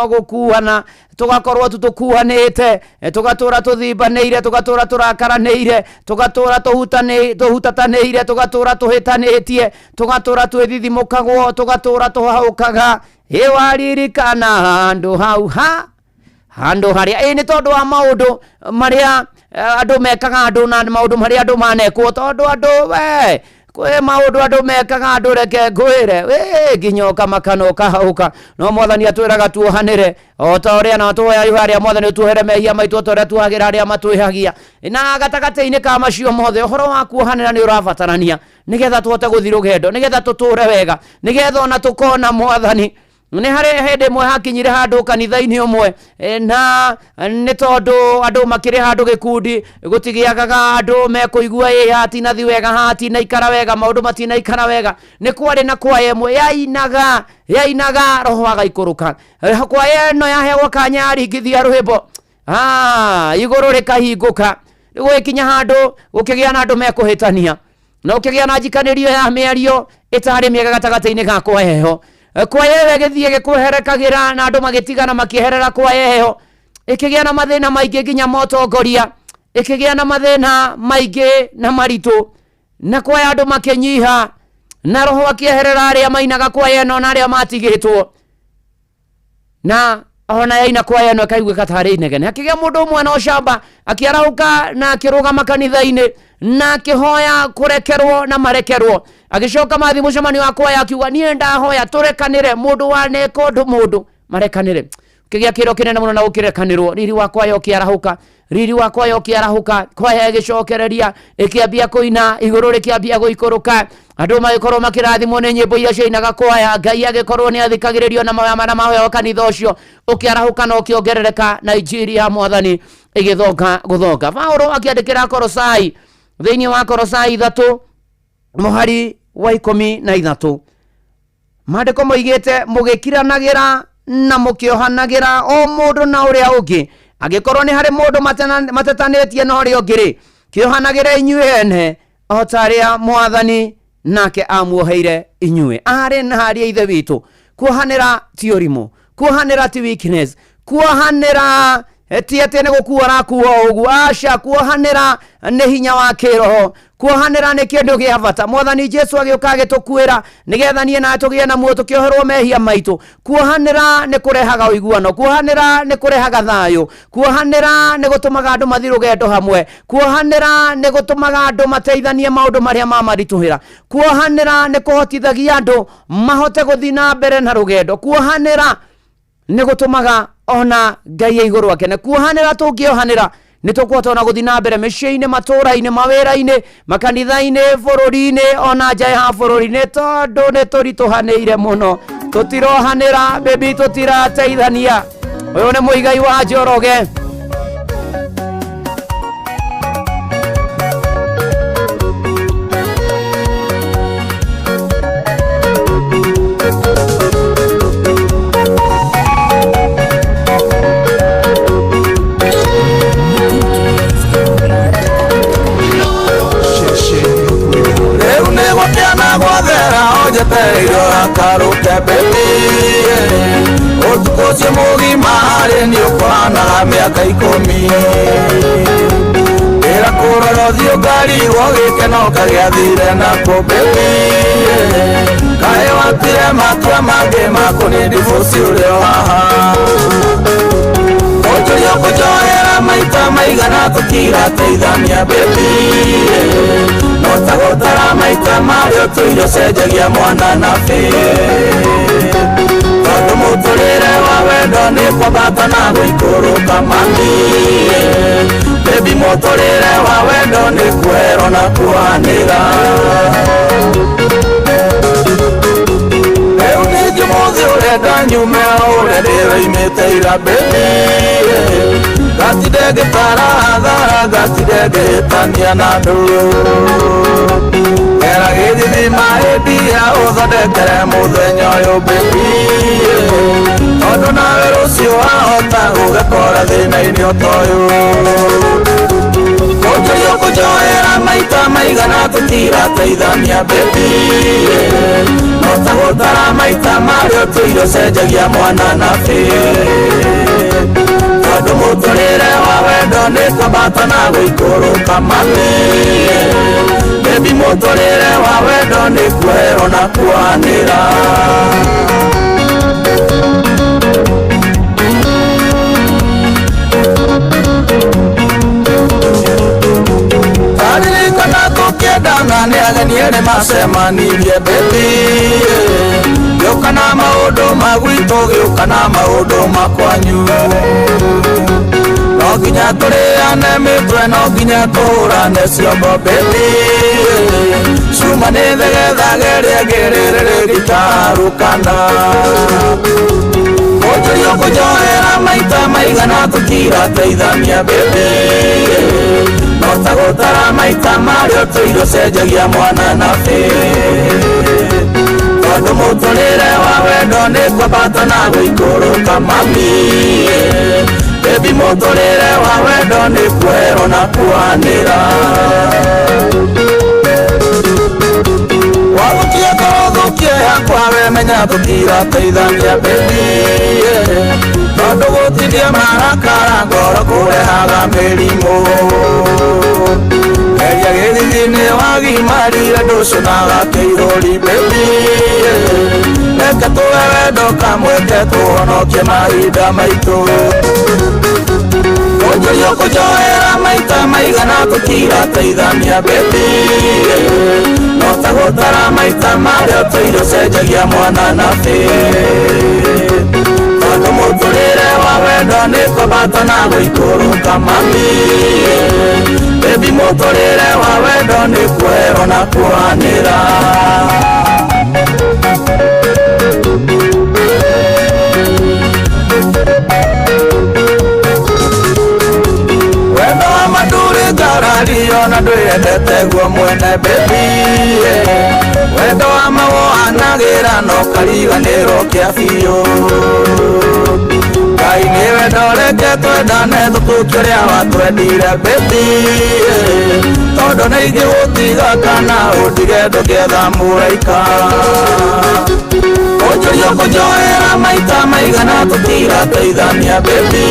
gukuana tugakorwo tukuhanite tugatura tuthimbaneire tugatura turakaraneire tugatura tuhutatanire tugatura tuhitanitie tugatura twithithimukagwo tugatura tuhaukaga waririkana handu haria ni tondu wa maundu maria andu mekaga andu na maundu maria andu manekwo tondu andu kwe maundu andu mekaga andu reke ngwire ginyoka makanoka hauka no mwathani atwiraga tuohanire o ta uria na tuoya haria mwathani tuhere mehia maitu toria tuhagira haria matwihagia na gatagate-ini ka macio mothe uhoro wa kuohanira ni urabatarania nigetha tuhote guthi rugendo nigetha tuture wega nigetha ona tukona mwathani ni hare hende mwe hakinyire handu kanitha-ini umwe na ni tondu andu makire handu gikundi gutigiagaga andu mekuigua hati na thi wega hati na ikara wega maundu matina ikara wega ni kwari na kwa yemwe yainaga roho agaikuruka kwa yeno yahewa kanyari ngithia rwimbo iguru rikahinguka gwikinya handu ukigia na andu mekuhitania na ukigia na njikanirio ya miario itari miega gatagata-ini ga kwa heho kwa yewe githie gikuherekagira na andu magitigana makieherera kwa yeho ikigia na mathina maingi nginya motongoria ikigia na mathina maingi na maritu na kwa andu makinyiha na roho akieherera aria mainaga kwa yeno na aria matigitwo na ona yaina kwa yeno kaigwe katari inegene akigia mundu umwe no shamba akiarauka na akirugama kanitha-ini na kihoya kurekerwo na marekerwo agicoka mathi mucemani wakwa yakiuga nie ndahoya turekanire mundu waneka undu mundu marekanire kigia kiro kinene muno na ukirekanirwo riri wakwa yokiarahuka kwa yagicokereria ikiambia kuina iguru rikiambia guikuruka andu magikorwo makirathimwo ni nyimbo iria ciinaga kwaya Ngai agikorwo ni athikagiririo na mahoya kanitha ucio ukiarahuka na ukiongerereka Nigeria mwathani igithonga guthonga. Paulo akiandikira Kolosai thiini wa Kolosai 3 muhari wa 13 mandiko moigite mugikiranagira na mukiohanagira o mundu na uria ungi agikorwo ni hari mundu matetanitie na uria ungi kiohanagira inyue ene o taria mwathani nake amuoheire inyue ari na haria ithe witu kuohanira ti urimu kuohanira ti weakness kuohanira ti ati ne gukua na kuo ugu aca kuohanira ni hinya wa kiroho kuohanira ni kindu gia bata mwathani Jesu agioka agitukwira nigetha nie na tugie na muo tukioherwo mehia maitu kuohanira ni kurehaga uiguano kuohanira ni kurehaga thayo kuohanira ni gutumaga andu mathiru gendo hamwe kuohanira ni gutumaga andu mateithanie maundu maria mamarituhira kuohanira ni kuhotithagia andu mahote guthina mbere na rugendo kuohanira ni gutumaga ona Ngai ya iguru akene kuohanira tungiohanira nitukwota ona guthina mbere miciini matura-ini mawira-ini makanitha-ini bururi-ini ona nja ya bururi-ini tondu niturituhanire muno tutirohanira baby tutirateithania uyu ni muigai wa Njoroge utukosie mugima hari ni ukwana miaka 10 ira kurorothio ngari gogikeno kagiathire nako bebi kae watire matua mange makuni divosi urio haha oturio kujohera maita maigana tukira teithania bebi notagotara maita mario tuirio cenjagia mwana na fi tondu muturire wa wendo ni kwambata na guikuruka mami bebi muturire wa wendo ni kwero na kuhanira eu ni jimuthi urenda nyume urendire imiteira bebi gatide gitara hathara gatide gitania na ndu era githithima mahĩndia ũthondekere mũthenya ũyũ baby tondu nawe rũciũ wahota gũgakora thĩna-inĩ o ta ũyũ ũnjũria kũnjohera maita maigana tũtirateithania baby no ta gũtara maita marĩa ũtũire ũcenjagia mwana na bĩ tondu mũtũrĩre wa wendo nĩ kwambata na gũikũrũka mami baby muturire wa wendo ni kwero na kuhanira taririkana tukiendana ni ageni ni macemanirie baby gĩũka na maũndũ magwitũ gĩũka na maũndũ makwanyu no nginya tũrĩane mĩtwe no nginya tũhũrane ciongo baby cuma nĩ thegethage rĩngĩ rĩrĩ rĩgĩtarũkana ũnjũria kũnjohera maita maigana tũtirateithania baby no ta gũtara maita marĩa ũtũire ũcenjagia mwana na bĩ tondu mũtũrĩre wa wendo nĩ kwambata na gũikũrũka mami baby mũtũrĩre wa wendo nĩ kwero na kuhanĩra wagũtie tũrũthũkie yakwa we menya tũtirateithania baby tondu gũtithia marakara ngoro kũrehaga mĩrimũ eria gĩthithi-inĩ wagimarire ndũcũnaga kĩihũri baby reke tũwe wendo kamweke tũhonokie mahinda maitũ ũnjũria kũnjohera maita maigana tũtirateithania baby no ta gũtara maita marĩa ũtũire ũcenjagia mwana na bĩ tondu mũtũrĩre wa wendo nĩ kwambata na gũikũrũka mami baby mũtũrĩre wa wendo nĩ kwero na kuhanĩra wendo wa mandũrĩ ngarario na ndwĩendete guo mwene baby wendo wa mawohanagĩra no kariganĩrwo kĩa biũ Ngai nĩwe ndoreke twendane thũkũki ũrĩa watwendire baby tondu nĩ ingĩgũtiga kana ũndige ndũgĩetha mũraika onjoria kujoera maita maigana tutirateithania baby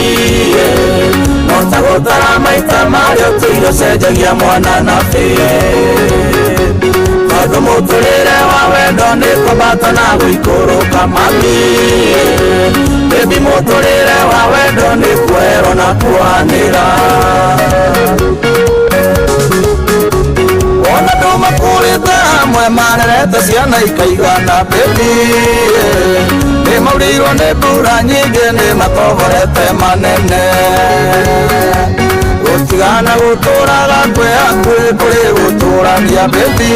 no tagutara maita mario tuirocenjagia mwana na tondu muturire wa wendo ni kubata na guikũrũka mami baby muturire wa wendo ni kwero na kwanĩra ona ndũmakũrĩte hamwe marerete ciana ikaigana baby nĩ maurĩirwo nĩ mbura nyingĩ nĩ matoborete manene gutigana gũtũraga kwĩ kũrĩ gũtũrania baby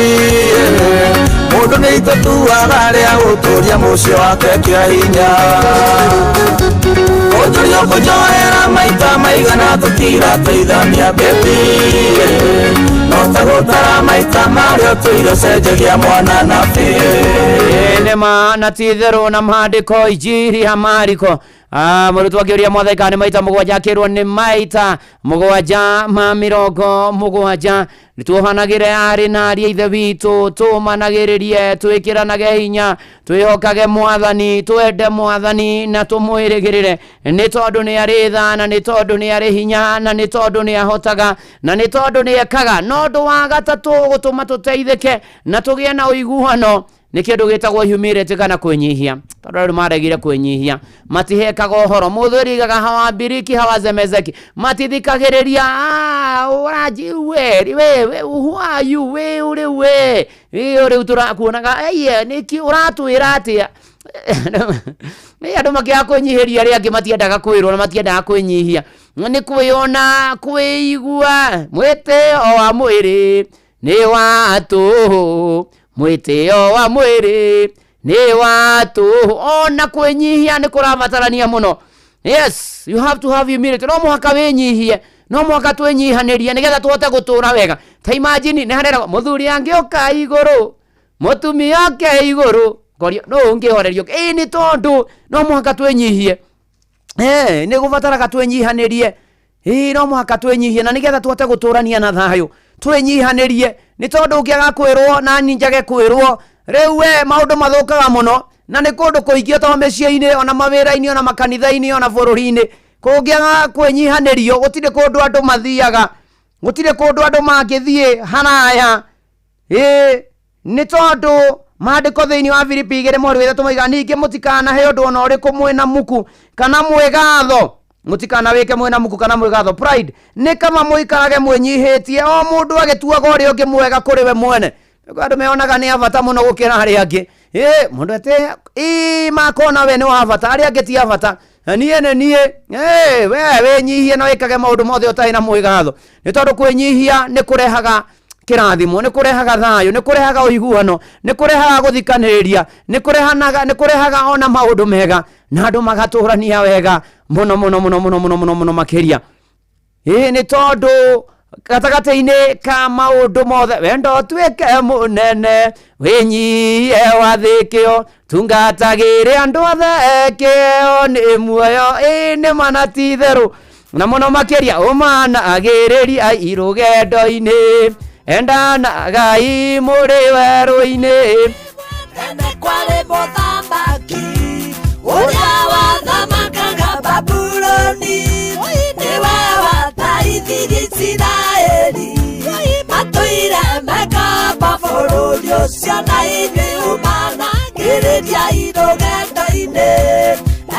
mũndũ nĩ itũtuaga rĩa gũtũria mũciĩ wake kĩa hinya onjoria kũnjoera maita maigana tũtirateithania baby no tagũtara maita mario tuirocenjagia mwana na nĩma na ti-itherũ na maandĩko injiri hamariko mũrutwo akĩũria Mwathani nĩ maita mũgwanja akĩrwo nĩ maita mũgwanja ma mĩrongo mũgwanja nĩtuohanagĩre arĩ na ariũ ithe witũ tũmanagĩrĩrie twĩkĩranage hinya twĩhokage Mwathani twende Mwathani na tũmwĩrĩgĩrĩre nĩ tondũ nĩ arĩ tha na nĩ tondũ nĩ arĩ hinya na nĩ tondũ nĩ ahotaga na nĩ tondũ nĩ ekaga no ũndũ wa gatatũ gũtũma tũteithĩke na tũgĩe na ũiguano nĩ kĩndũ gĩtagwo humility kana kwĩnyihia tondũ maregire kwĩnyihia matihekaga ũhoro mũndũ erigaga hawambiriki hawazemezeki matithikagĩrĩria ũranji we who are you we uri turakuonaga nĩki ũratwĩra atĩa andũ makĩaga kwĩnyihĩria arĩa angĩ matiendaga kwĩrwo na matiendaga kwĩnyihia nĩ kwĩona kwĩigua mwĩtĩo wa mwĩrĩ nĩ wa tũhũ mwĩtĩo wa mwĩrĩ nĩ wa tũhũ ona kwĩnyihia nĩ kũrabatarania mũno yes you have to have humility no mũhaka wĩnyihie no mũhaka twĩnyihanĩrie nĩgetha tũhote gũtũra wega ta imagine nĩ harera mũthuri angĩoka igũrũ mũtumia oke igũrũ korio no ũngĩhorerio nĩ tondũ no mũhaka twĩnyihie nĩ gũbataraga twĩnyihanĩrie no mũhaka twĩnyihie na nĩgetha tũhote gũtũrania na thayũ twĩnyihanĩrie nĩ tondũ ũngĩaga kwĩrwo na ninjage kwĩrwo rĩu we maũndũ mathũkaga mũno na nĩ kũndũ kũingĩ to mĩciĩ-inĩ ona mawĩra-inĩ ona makanitha-inĩ ona bũrũri-inĩ kũngĩaga kwĩnyihanĩrio gũtirĩ kũndũ andũ mathiaga gũtirĩ kũndũ andũ mangĩthiĩ haraya nĩ tondũ maandĩko thĩinĩ wa Filipi 2:3 tũmoiga ningĩ mũtikanahe ũndũ ona ũrĩkũ mwĩna muku kana mwĩgatho mutikana weke mwena muku kana mwĩgatho pride nĩ kama mũikarage mwĩnyihĩtie o mũndũ agĩtuaga ũrĩa ũngĩ mwega kũrĩ we mwene andũ meonaga nĩ abata mũno gũkĩra arĩa angĩ mũndũ atĩ makona we nĩ wa bata arĩa angĩ ti abata niĩ we wĩnyihie na wĩkage maũndũ mothe ũtarĩ na mwĩgatho nĩ tondũ kwĩnyihia nĩ kũrehaga kĩrathimo nĩ kũrehaga thayũ nĩ kũrehaga ũiguano nĩ kũrehaga gũthikanĩrĩria nĩ kũrehaga ona maũndũ mega na andũ magatũrania wega mũno makĩria nĩ tondũ gatagatĩ-inĩ ka maũndũ mothe wendo tuĩke mũnene wĩnyihie wathĩkĩo tungatagĩre andũ othe kĩo nĩ muoyo nĩ mana ti-itherũ na mũno makĩria ũmanagĩrĩria irũgendo-inĩ endanagai mũrĩ werũ-inĩ kwarĩ mũthamaki ũrĩa wathamakaga Babuloni nĩwe wataithirie Isiraeli matũire mekamba bũrũri ũcio na ithuĩ ũmanagĩrĩria irũgendo-inĩ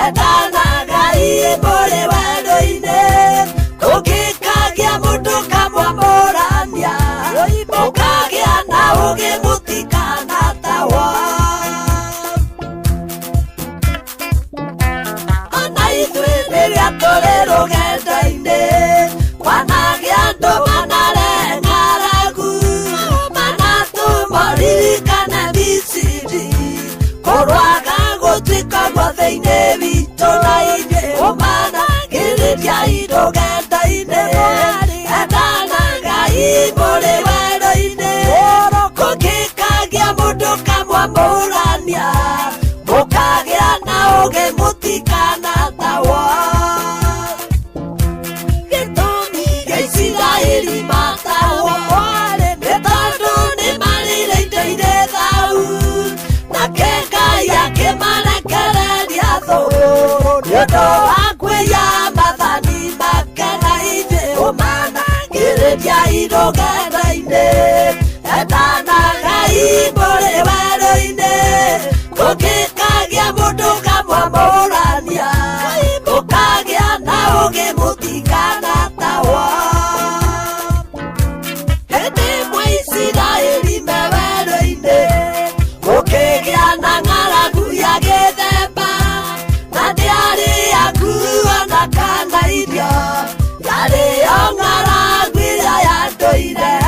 endanagai mũrĩ werũ-inĩ kũngĩkagĩa mũndũ kamwamũrania ũkagĩa na ũgĩ mũtikanatawa ona ithuĩ rĩrĩa tũrĩ rũgendo-inĩ kwanagĩa andũ manare ng'aragu manatũmoririkane Misiri kũrwaga gũtuĩka guothe-inĩ witũ na ithuĩ ũmanagĩrĩria irũgendo-inĩ endanagai mũrĩ werũ-inĩ kũngĩkagĩa mũndũ kamwamũrania mũkagĩa na ũgĩ mũtikanatawa gĩtũmi gĩa Isiraeli matahwo nĩ tondũ nĩ marĩire indo irĩ thau nake Ngai akĩmara Wendo akweya mathani makena ite umana Geredia idogana ine Edana gai bore wero ine Kukikagia mudu kamwa morania Kukagia na uge mutikana tawa Hende mwisiraeli mewero ine Kukigia na ngaragu ya gethemba Na diari yakuwa na kana irio Yari ngaragu ya ndoire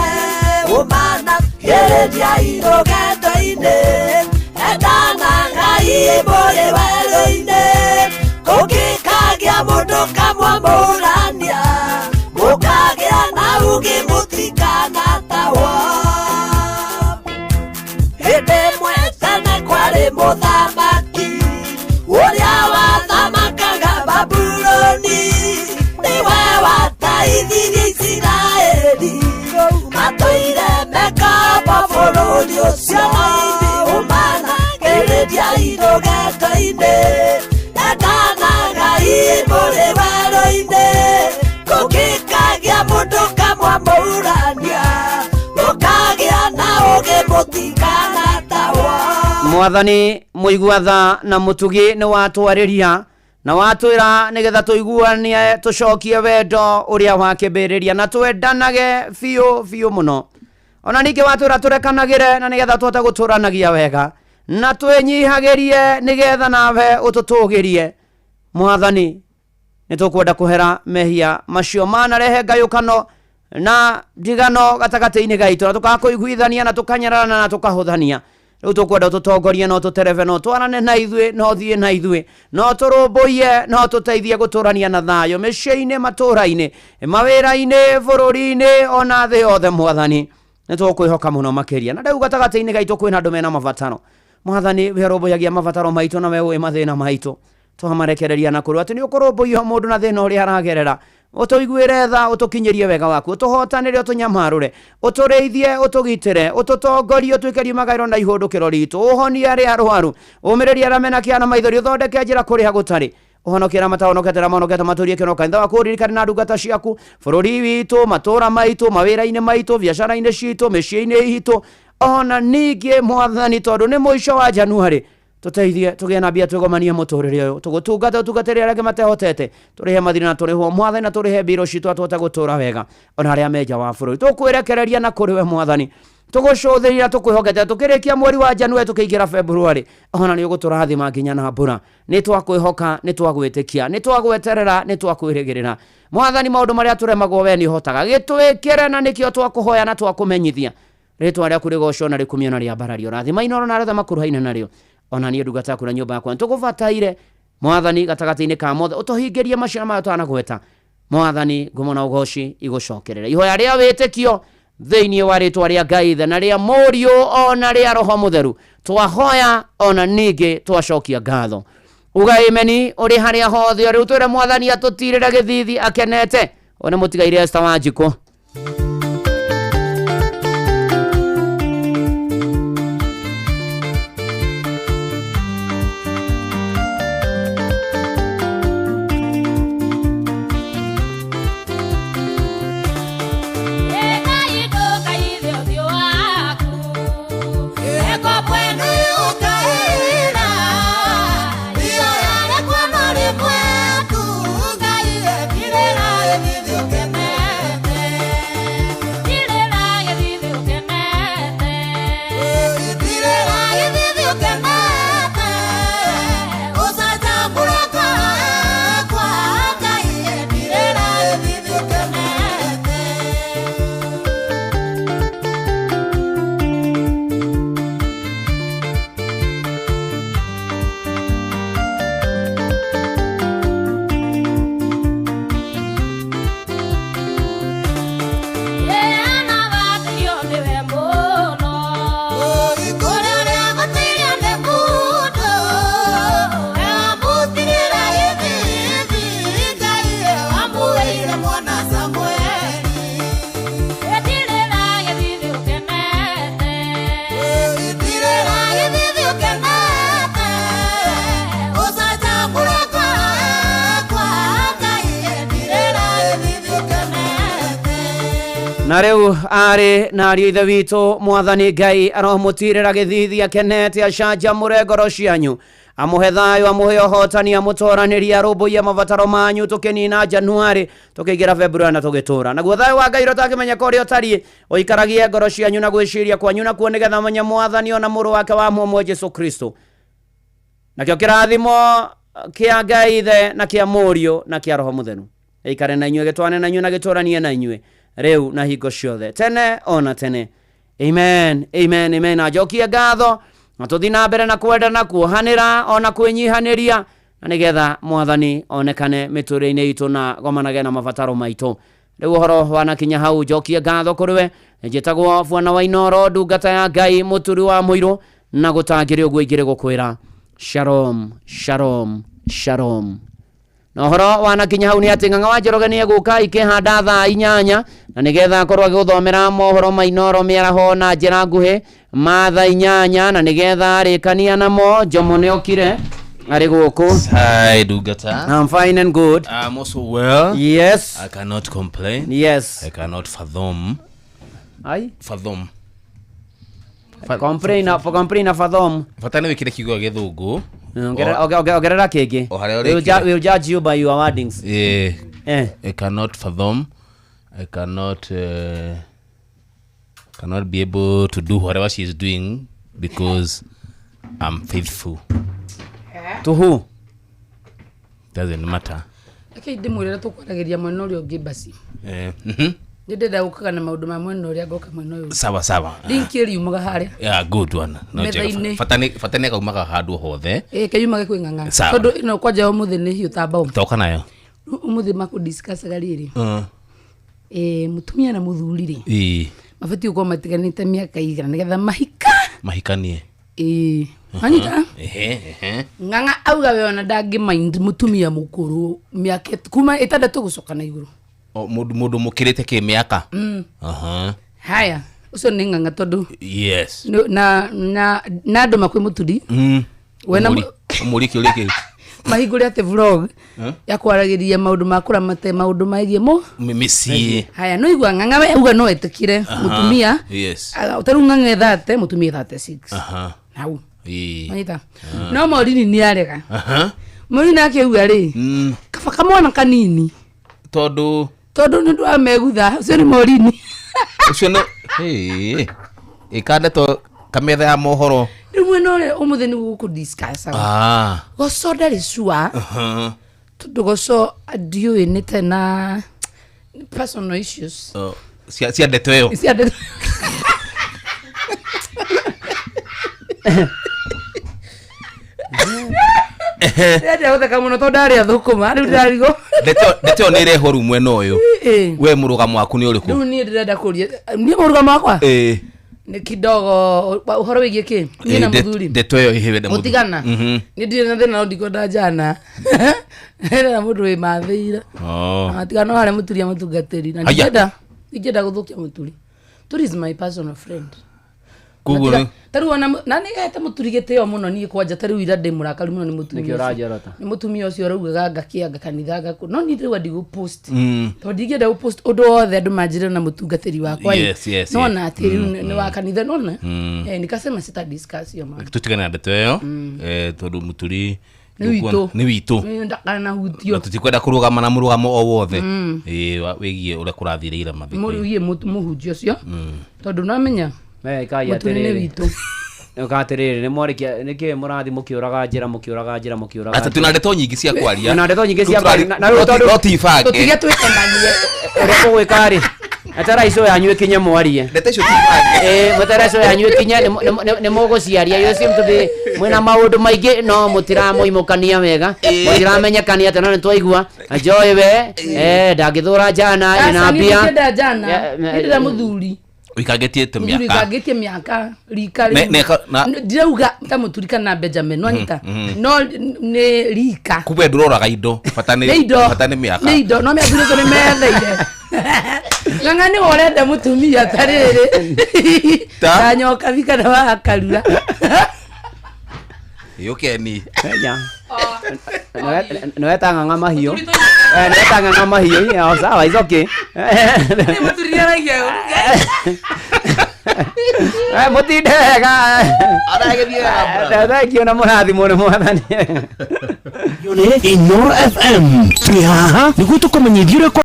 Umana geredia irogendo ine Edana ngai bore wero ine Kukikagia mundu kamwa morania Kukagia na ugi mutikana tawa Hende mwetane kwari muthamaki Uria wathamakaga Babuloni Niwe wataithirie Isiraeli Matoire mekaba bururi ucio Umana geredia irogendo-ine Edana ngai buri wero-ine Kukikagia mundu kamwa morania Kukagia na ugi mutikana tawa Mwathani muigua tha na mutugi ni watwariria na watwira nigetha tuiguanie tucokie wendo uria wakibiriria na twendanage fiu muno ona ningi watwira turekanagire na nigetha tuhote guturanagia wega na twenyihagirie nigetha nawe ututugirie Mwathani nitukwenda kuhera mehia macio manarehe ngayukano na ndigano gatagati-ini gaitu na tukakuiguithania na tukanyarana na tukahuthania riu tukwenda tutongorie no tutereve no twarane na ithue no thie na ithue no turumbuie no tuteithie guturania na thayo micii-ini matura-ini mawira-ini bururi-ini ona thi yothe Mwathani nitukwihoka muno makiria na riu gatagati-ini gaitu kwina andu mena mabataro Mwathani wirumbuyagia mabataro maitu na wewe mathina maitu twamarekereria na kuru ati ni ukurumbuia mundu na thina uria aragerera utuiguire tha utukinyirie wega waku utuhotanire utunyamarure utureithie utugitire ututongorie utwikerie magairo na ihundukiro ritu uhonie ari arwaru umiririe aramena kiana maithori uthondeke njira kuria gutari uhonokera matahonoketera monoketa maturie kino kanitha waku uririkane na ndungata ciaku bururi witu matura maitu mawira-ini maitu biacara-ini citu micii-ini itu ona ningi Mwathani tondu ni muico wa Januari tuteithie tugie na bia twigomanie muturire uyu tugutungata tugateria arĩa matehotete turihe mathina na turihwo Mwathani na turihe mbiro citu atuhote gutura wega ona arĩa menja wa bururi tukwirekereria na kuri we Mwathani tugucũthĩrĩra tukwĩhokete tukĩrĩkia mweri wa Januari tukĩingĩra February ona nĩ ũgũtũrathima nginya na mbura nĩ twakwĩhoka nĩ twagwĩtĩkia nĩ twagweterera nĩ twakwĩrĩgĩrĩra Mwathani maũndũ marĩa tũremagwo we nĩ ũhotaga gĩtwĩkĩre na nĩkĩo twakũhoya na twakũmenyithia rĩtwa rĩaku rĩgocwo na rĩkumio na rĩambarario rathima inoro na rĩothe makuruhaine narĩo ona niĩ ndungata yaku na nyũmba yakwa nĩtũgũbataire Mwathani gatagatĩ-inĩ ka mothe ũtũhingĩrie maciaro maya twanagweta Mwathani ngumo na ũgoci igũcokerere ihoya rĩa wĩtĩkio thĩinĩ wa rĩtwa rĩa Ngai ithe na rĩa Mũriũ ona rĩa Roho Mũtheru twahoya ona ningĩ twacokia ngatho uga imeni ũrĩ harĩa hothe rĩu twĩre Mwathani atũtirĩre gĩthithi akenete one mũtigaire Esther Wanjikũ na riu ari na rithe witu mwathani Ngai aromutirira githithi akenete acaja murengoro cianyu amuhe thayo amuhe ohotani amutoraniria rubuya mavataro manyu tukinina Januari tukigira Februari na tugitura naguo thayo wa Ngai rotakimenya kori otari oikaragie ngoro cianyu na gwiciria kwanyu na kuonegetha manya mwathani ona muru wake wa muomo Jesu Kristo nakio kirathimo kia Ngai the na kia Murio na kia Roho Muthenu ikare na inyue gitwane na inyue na gituranie na inyue reu na hingo ciothe tene ona tene amen amen amen ajokia gatho na tuthi na mbere na kwenda na kuohanira ona kwinyihaniria na nigetha mwathani onekane miturire-ini itu na gomanage na mabataro maitu reu horo wana kinya hau jokia gatho kuriwe njitagwo Bwana wa Inoro ndungata ya Ngai muturi wa muiru na gutangire uguo igire gukwira shalom shalom shalom no horo wana kinya hau ni ati ng'ang'a wa Njoroge ni eguka ikihanda thaa 8 na nigetha korwo agiguthomera mohoro mainoro miaraho na njira nguhi mathaa 8 na nigetha arikania namo Jomo ni okire ari guku. Hi Dugata. I'm fine and good. I'm also well. Yes. I cannot complain. Yes. I cannot fathom. Fathom. Complain fathom. Fatane wikire kigo githungu. Ongerera kege. We'll judge you by your wordings. I cannot fathom. I cannot be able to do whatever she is doing because I'm faithful. To who? Doesn't matter. Okay, ndimwirira tukwaragiria mwena urio ngibasi. Ndenda gukaga na maundu ma mwena uria ngoka mwena uyu. Sawa. Linkiri yumaga haria. Yeah, good one. No jega. Fatane kaumaga handu hothe. Kayumaga kwi ng'ang'a. Tondu ino kwaja umuthi ni hiu tamba umu. Toka nayo. Umuthi maku discuss gariri. Mutumia na muthuri ri. Mabati uko matiganite miaka igana nigetha mahikanie. Anita. Ng'ang'a auga we ona dangi mind mutumia mukuru miaka kuma itandatu gucoka na iguru. Mundu mukirite ki miaka. Haya, ucio ni ng'ang'a tondu. Yes. Na andu makwi muturi. Wena muliki uliki. Mahiguri ate vlog ya kwaragiria maundu makura mate maundu maigie mo misi. Haya no igwa ng'ang'a we auga no etikire mutumia. Yes. Utaru ng'ang'a thate mutumia 36. Hau. Anita. No morini ni arega. Morini akeuga ri. Kaba kamwana kanini. Tondu ndu amegutha ucio ni morini. Ucio no ikande to kametha ya mohoro. Rimwe no le umuthi ni guku discuss. Goso ndari sure. Tondu goso adio ni tena personal issues. Cia ndeto yo. Ndio utaka muno to ndari athukuma riu ndarigo. Ndeto ni re horu mwena uyu. We murugamo waku ni uriku? Riu ni ndirenda kuria. Ni murugamo wakwa? Ni kidogo uhoro wigie ki? Ni na muthuri. Ndeto yo ihebe muthuri. Mutigana. Ni ndire na thina ndikonda jana. Era mundu we mathira. Atigana wale muturi amutungatiri na ndigenda guthukia muturi. Turi is my personal friend. Google. Taru ona nani ete muturigete yo muno ni kwanja taru ira ndi murakari muno ni mutumia. Ni mutumia ucio raugaga ngakianga kanitha gaku. No ni ndiwa ndigo post. To ndigenda post odo othe andu manjire na mutungatiri wakwa. Yes. No na ati ni wa kanitha nona. Nikasema sita discuss yo ma. Tutigana ndeto yo. Tondu muturi ni witu. Ndakana hutio. Tutikwenda kurugama na murugamo o wothe. Wigie ule kurathire ira mathiko. Murugie muhunjio cio. Tondu namenya kai atiriri ukatiriri ni morikia niki murathi mukiuraga njira ata tuna ndeto nyingi cia kwaria na ndeto nyingi cia kwaria na roti fange tutige twikanagie uri gwikari atara ico yanyu ikinye mwarie ndeto icio tifange mutara ico yanyu ikinye ni muguciaria yo sim tubi mwina maundu maingi no mutiramuimukania wega mutiramenyekania ati no ni twaigua njoy we ndangithura jana ina mbia ndira muthuri Wikagetie to miaka. Wikagetie miaka rika. Ndirauga tamuturika na Benjamin no nyita. No ne rika. Kubwe ndurora indo. Fatane miaka. Neido no me athire so ne metheire. Ng'ang'ani orenda mutumia tarire. Tanyoka vika na wakarura. Yokeni. No eta ng'ang'a mahio. Neta ng'ama hiyo ya sawa, it's okay. Mutindega. Aragebiega na murathi muno mwathani. Inoro FM. Twi haha niguo tukumenyithia